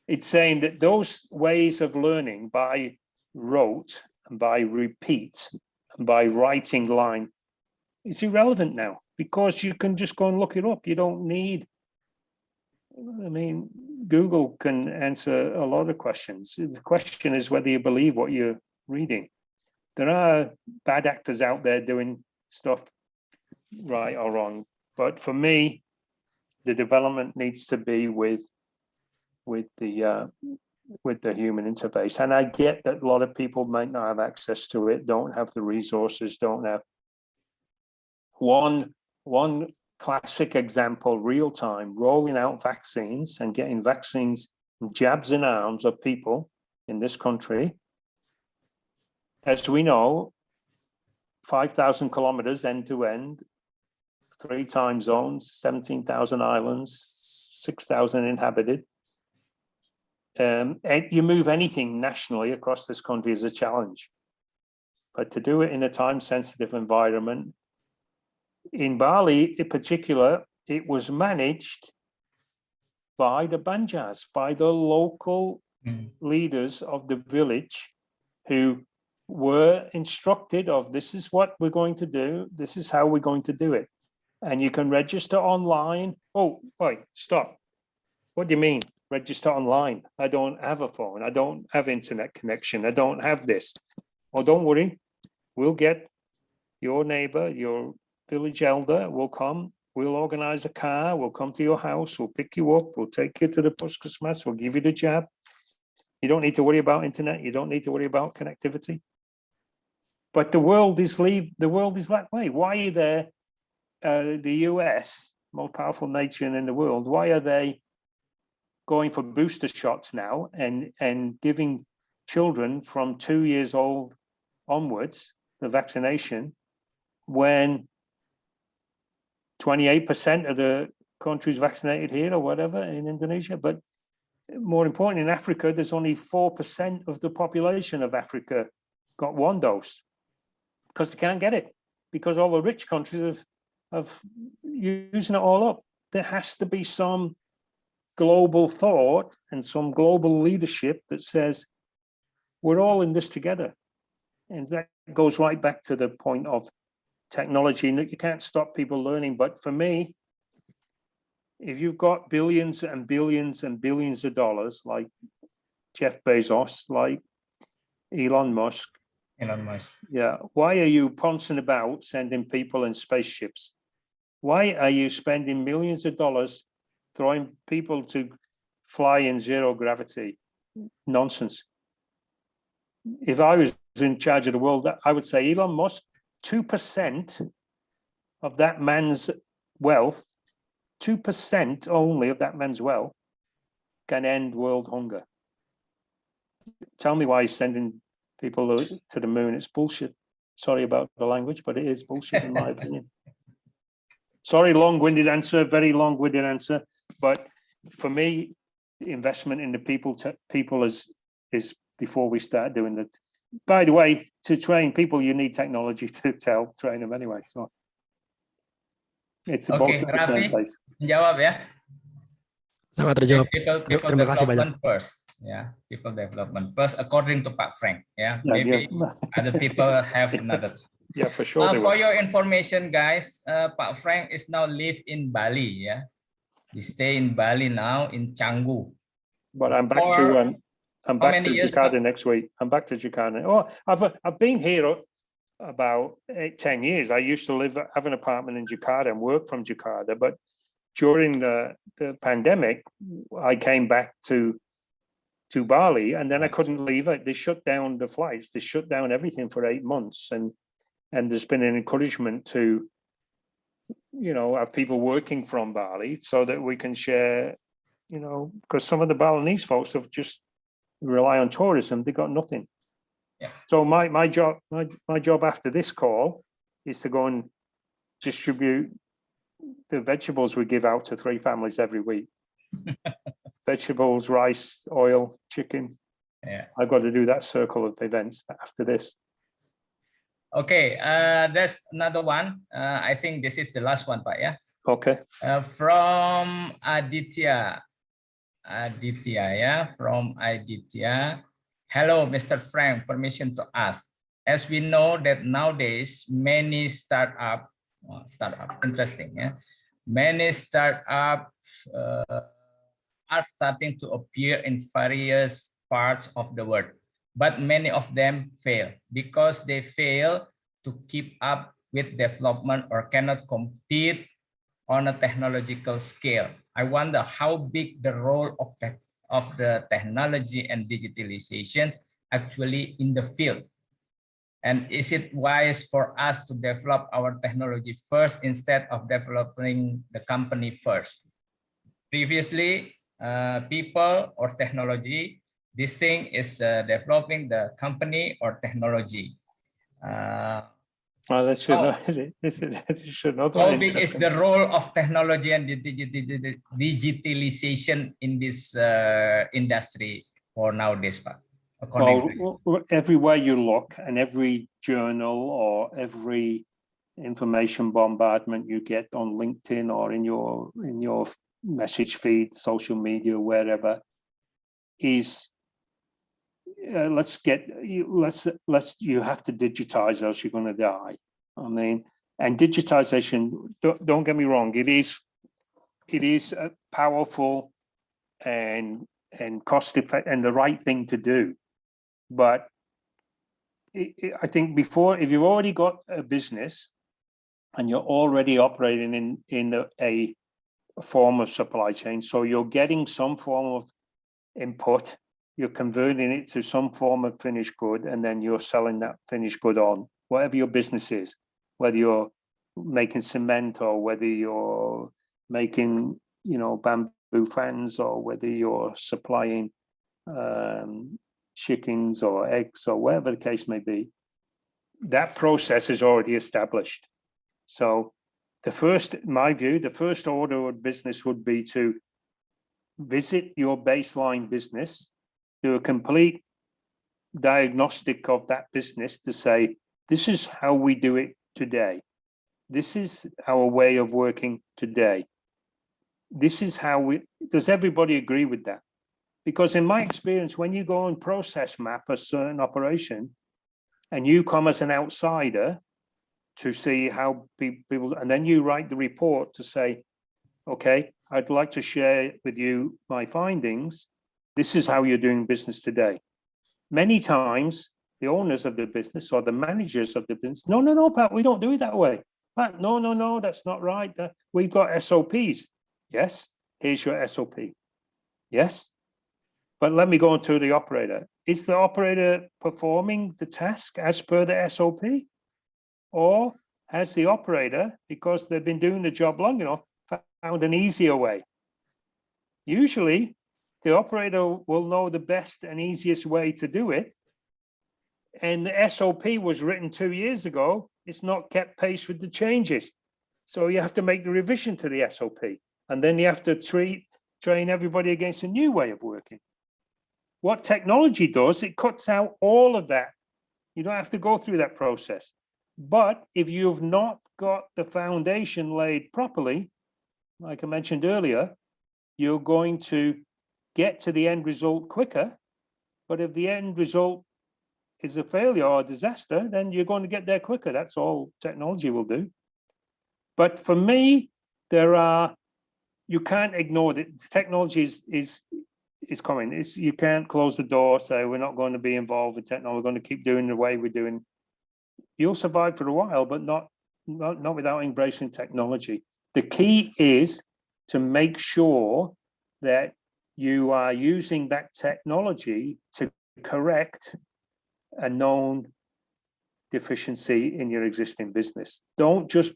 it's saying that those ways of learning by rote and by repeat and by writing line is irrelevant now, because you can just go and look it up. You don't need, Google can answer a lot of questions. The question is whether you believe what you're reading. There are bad actors out there doing stuff right or wrong, but for me, the development needs to be with the human interface. And I get that a lot of people might not have access to it, don't have the resources, don't have. One classic example, real time, rolling out vaccines and getting vaccines, jabs in arms of people in this country. As we know, 5,000 kilometers end to end, 3 time zones, 17,000 islands, 6,000 inhabited. And you move anything nationally across this country is a challenge. But to do it in a time-sensitive environment, in Bali in particular, it was managed by the Banjas, by the local leaders of the village who were instructed of, this is what we're going to do, this is how we're going to do it. And you can register online. Oh, wait, stop. What do you mean, register online? I don't have a phone. I don't have internet connection. I don't have this. Oh, don't worry. We'll get your neighbor, your village elder will come we'll organize a car, we'll come to your house, we'll pick you up, we'll take you to the Puskas, we'll give you the jab. You don't need to worry about internet, you don't need to worry about connectivity. But the world is that way. Why are there, the US, most powerful nation in the world, why are they going for booster shots now and giving children from 2 years old onwards the vaccination when 28% of the country's vaccinated here or whatever in Indonesia? But more important, in Africa, there's only 4% of the population of Africa got one dose because they can't get it, because all the rich countries have using it all up. There has to be some global thought and some global leadership that says we're all in this together. And that goes right back to the point of technology, and that you can't stop people learning. But for me, if you've got billions and billions and billions of dollars, like Jeff Bezos, like Elon Musk, yeah, why are you pouncing about sending people in spaceships? Why are you spending millions of dollars throwing people to fly in zero gravity? Nonsense. If I was in charge of the world, I would say, Elon Musk, 2% of that man's wealth, 2% only of that man's wealth can end world hunger. Tell me why he's sending people to the moon. It's bullshit. Sorry about the language, but it is bullshit in my opinion. Sorry, long-winded answer, very long-winded answer. But for me, the investment in the people is before we start doing that. By the way, to train people, you need technology to train them anyway. So it's both at the same place. Menjawab ya. Sangat terjawab. People Terima kasih banyak. First, yeah. People development first, according to Pak Frank. Yeah, maybe other people have another. Yeah, for sure. For your information, guys, Pak Frank is now live in Bali. Yeah, we stay in Bali now in Canggu. But I'm back to Jakarta next week. I'm back to Jakarta. Oh, I've been here about 10 years. I used to have an apartment in Jakarta and work from Jakarta. But during the pandemic, I came back to Bali, and then I couldn't leave it. They shut down the flights. They shut down everything for 8 months, and there's been an encouragement to, have people working from Bali so that we can share, because some of the Balinese folks have just rely on tourism. They got nothing. Yeah. So my job after this call is to go and distribute the vegetables we give out to 3 families every week. Vegetables, rice, oil, chicken. Yeah. I've got to do that circle of events after this. Okay, there's another one. I think this is the last one, Pak. Yeah. Okay. From Aditya. From Aditya. Hello, Mr. Frank. Permission to ask. As we know that nowadays many startup, interesting, yeah. Many startups are starting to appear in various parts of the world, but many of them fail because they fail to keep up with development or cannot compete on a technological scale. I wonder how big the role of the technology and digitalizations actually in the field. And is it wise for us to develop our technology first instead of developing the company first? Previously, people or technology, this thing is developing the company or technology. Well, should not how big is the role of technology and digitalization in this industry for nowadays, Pak? Well, everywhere you look, and every journal or every information bombardment you get on LinkedIn or in your message feed, social media, wherever, is you have to digitize or else you're going to die. I mean, and digitization, don't get me wrong, it is powerful and cost effective and the right thing to do. But I think if you've already got a business and you're already operating in a form of supply chain. So you're getting some form of input, you're converting it to some form of finished good, and then you're selling that finished good on, whatever your business is, whether you're making cement or whether you're making, bamboo fans, or whether you're supplying chickens or eggs or whatever the case may be. That process is already established. So in my view, the first order of business would be to visit your baseline business, do a complete diagnostic of that business to say, this is how we do it today. This is our way of working today. This is how does everybody agree with that? Because in my experience, when you go and process map a certain operation and you come as an outsider to see how people, and then you write the report to say, okay, I'd like to share with you my findings. This is how you're doing business today. Many times, the owners of the business or the managers of the business, no, Pat, we don't do it that way. Pat, no, that's not right. We've got SOPs. Yes, here's your SOP. Yes, but let me go on to the operator. Is the operator performing the task as per the SOP? Or has the operator, because they've been doing the job long enough, found an easier way? Usually, the operator will know the best and easiest way to do it. And the SOP was written 2 years ago. It's not kept pace with the changes. So you have to make the revision to the SOP. And then you have to train everybody against a new way of working. What technology does, it cuts out all of that. You don't have to go through that process. But if you've not got the foundation laid properly, like I mentioned earlier, you're going to get to the end result quicker. But if the end result is a failure or a disaster, then you're going to get there quicker. That's all technology will do. But for me, you can't ignore it. Technology is coming. You can't close the door, say we're not going to be involved with technology. We're going to keep doing the way we're doing. You'll survive for a while, but not without embracing technology. The key is to make sure that you are using that technology to correct a known deficiency in your existing business. Don't just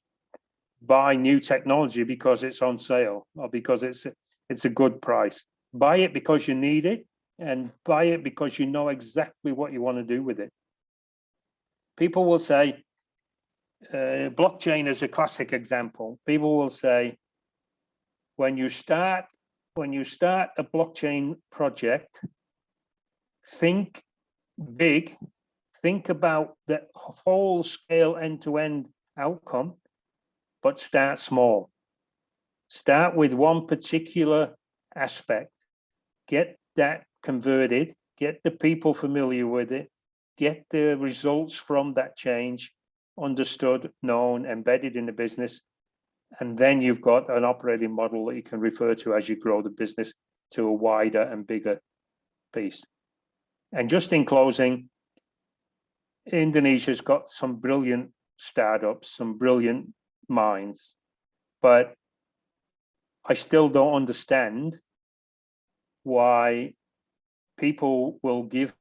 buy new technology because it's on sale or because it's a good price. Buy it because you need it, and buy it because you know exactly what you want to do with it. People will say, blockchain is a classic example. People will say, when you start a blockchain project, think big, think about the whole scale end-to-end outcome, but start small. Start with one particular aspect, get that converted, get the people familiar with it, get the results from that change understood, known, embedded in the business, and then you've got an operating model that you can refer to as you grow the business to a wider and bigger piece. And just in closing, Indonesia's got some brilliant startups, some brilliant minds, but I still don't understand why people will give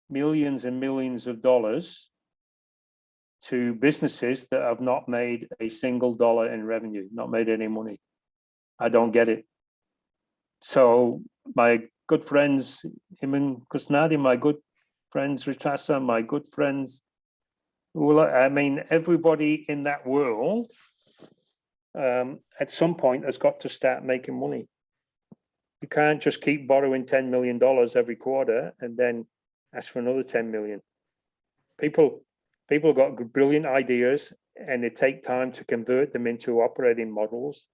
millions and millions of dollars to businesses that have not made a single dollar in revenue, not made any money. I don't get it. So my good friends, Iman Kusnadi, my good friends, Ritasa, my good friends, everybody in that world at some point has got to start making money. You can't just keep borrowing $10 million every quarter and then ask for another 10 million. People got brilliant ideas and they take time to convert them into operating models.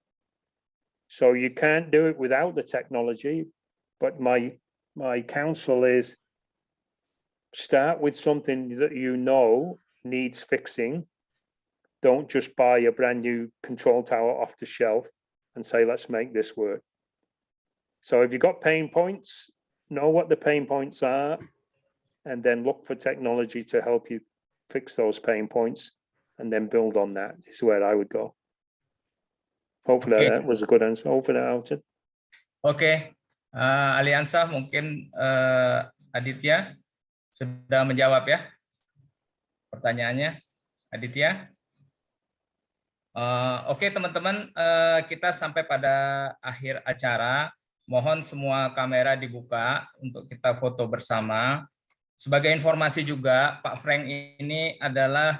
So you can't do it without the technology. But my counsel is start with something that you know needs fixing. Don't just buy a brand new control tower off the shelf and say, let's make this work. So if you've got pain points, know what the pain points are, and then look for technology to help you fix those pain points. and then build on that is where I would go. Hopefully that was a good answer. Hopefully that answered. Oke, Aliansa mungkin Aditya sudah menjawab ya pertanyaannya, Aditya. Oke teman-teman, kita sampai pada akhir acara. Mohon semua kamera dibuka untuk kita foto bersama. Sebagai informasi juga, Pak Frank ini adalah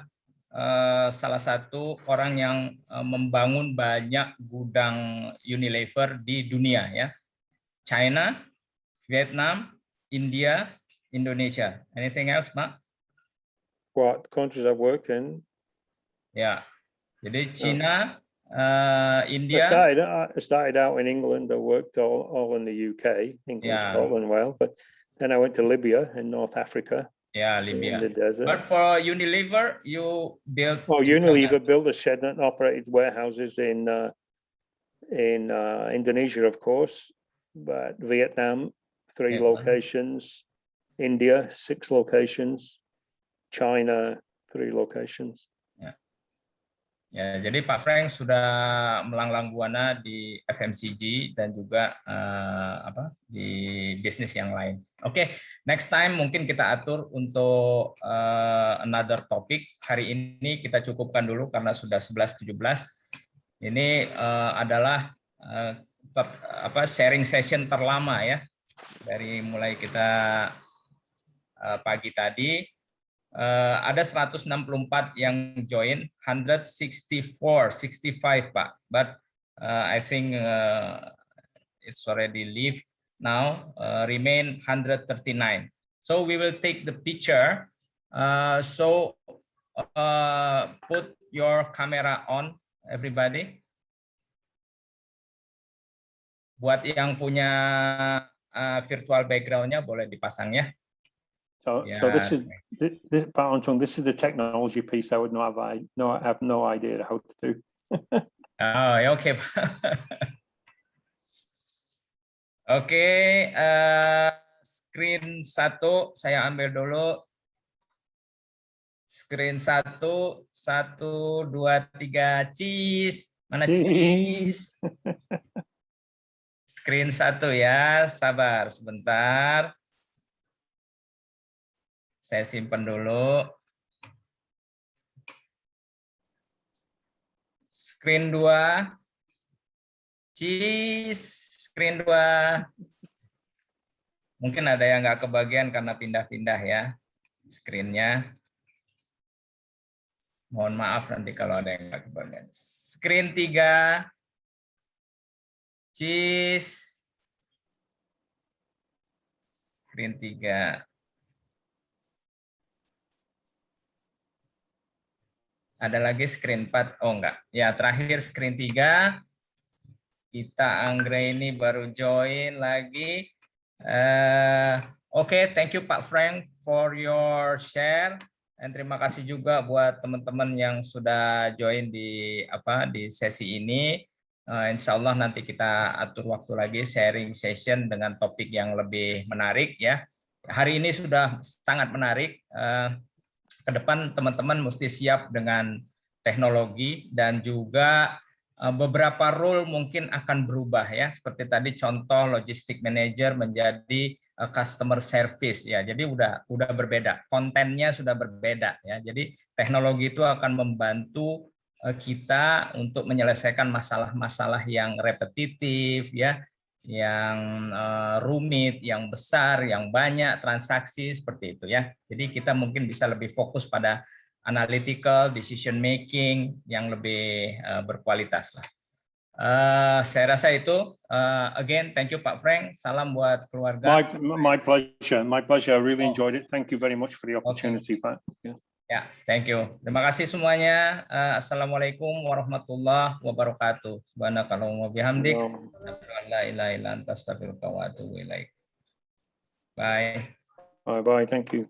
salah satu orang yang membangun banyak gudang Unilever di dunia ya. China, Vietnam, India, Indonesia. Anything else, Pak? What countries I've worked in? Ya. Jadi China, India. I started out in England. I worked all in the UK, England, Scotland, Wales. But then I went to Libya in North Africa. Yeah, Libya. In the desert. But for Unilever, you built. Oh, Unilever built a shed and operated warehouses in Indonesia, of course, but Vietnam, 3 locations, India, 6 locations, China, 3 locations. Ya, jadi Pak Frank sudah melanglang buana di FMCG dan juga di bisnis yang lain. Oke, next time mungkin kita atur untuk another topic. Hari ini kita cukupkan dulu karena sudah 11.17. Ini adalah sharing session terlama ya. Dari mulai kita pagi tadi. Ada 164 yang join, 165 Pak, but I think it's already leave now, remain 139. So we will take the picture. So put your camera on, everybody. Buat yang punya virtual background-nya boleh dipasang ya. So this is the technology piece I would I have no idea how to do. Oh, ya oke. Oke, screen 1 saya ambil dulu. Screen 1, 1, 2, 3, cheese. Mana cheese? Screen 1 ya, sabar sebentar. Saya simpan dulu. Screen 2. Cheese. Screen 2. Mungkin ada yang nggak kebagian karena pindah-pindah ya screen-nya. Mohon maaf nanti kalau ada yang nggak kebagian. Screen 3. Cheese. Screen 3. Ada lagi screen 4, oh enggak. Ya, terakhir screen 3. Kita Anggra ini baru join lagi. Oke, thank you Pak Frank for your share. Dan terima kasih juga buat teman-teman yang sudah join di sesi ini. Insya Allah nanti kita atur waktu lagi sharing session dengan topik yang lebih menarik ya. Hari ini sudah sangat menarik. Ke depan teman-teman mesti siap dengan teknologi dan juga beberapa role mungkin akan berubah ya. Seperti tadi contoh logistik manager menjadi customer service ya. Jadi udah berbeda, kontennya sudah berbeda ya. Jadi teknologi itu akan membantu kita untuk menyelesaikan masalah-masalah yang repetitif ya, yang rumit, yang besar, yang banyak transaksi seperti itu ya. Jadi kita mungkin bisa lebih fokus pada analytical decision making yang lebih berkualitas lah. Saya rasa itu. Again, thank you Pak Frank. Salam buat keluarga. My pleasure. I really enjoyed it. Thank you very much for the opportunity, Pak. Ya, thank you. Terima kasih semuanya. Assalamualaikum warahmatullahi wabarakatuh. Subhanakallahumma wa bihamdik. La ilaha illa anta astaghfiruka wa atubu ilaik. Bye. Bye. Thank you.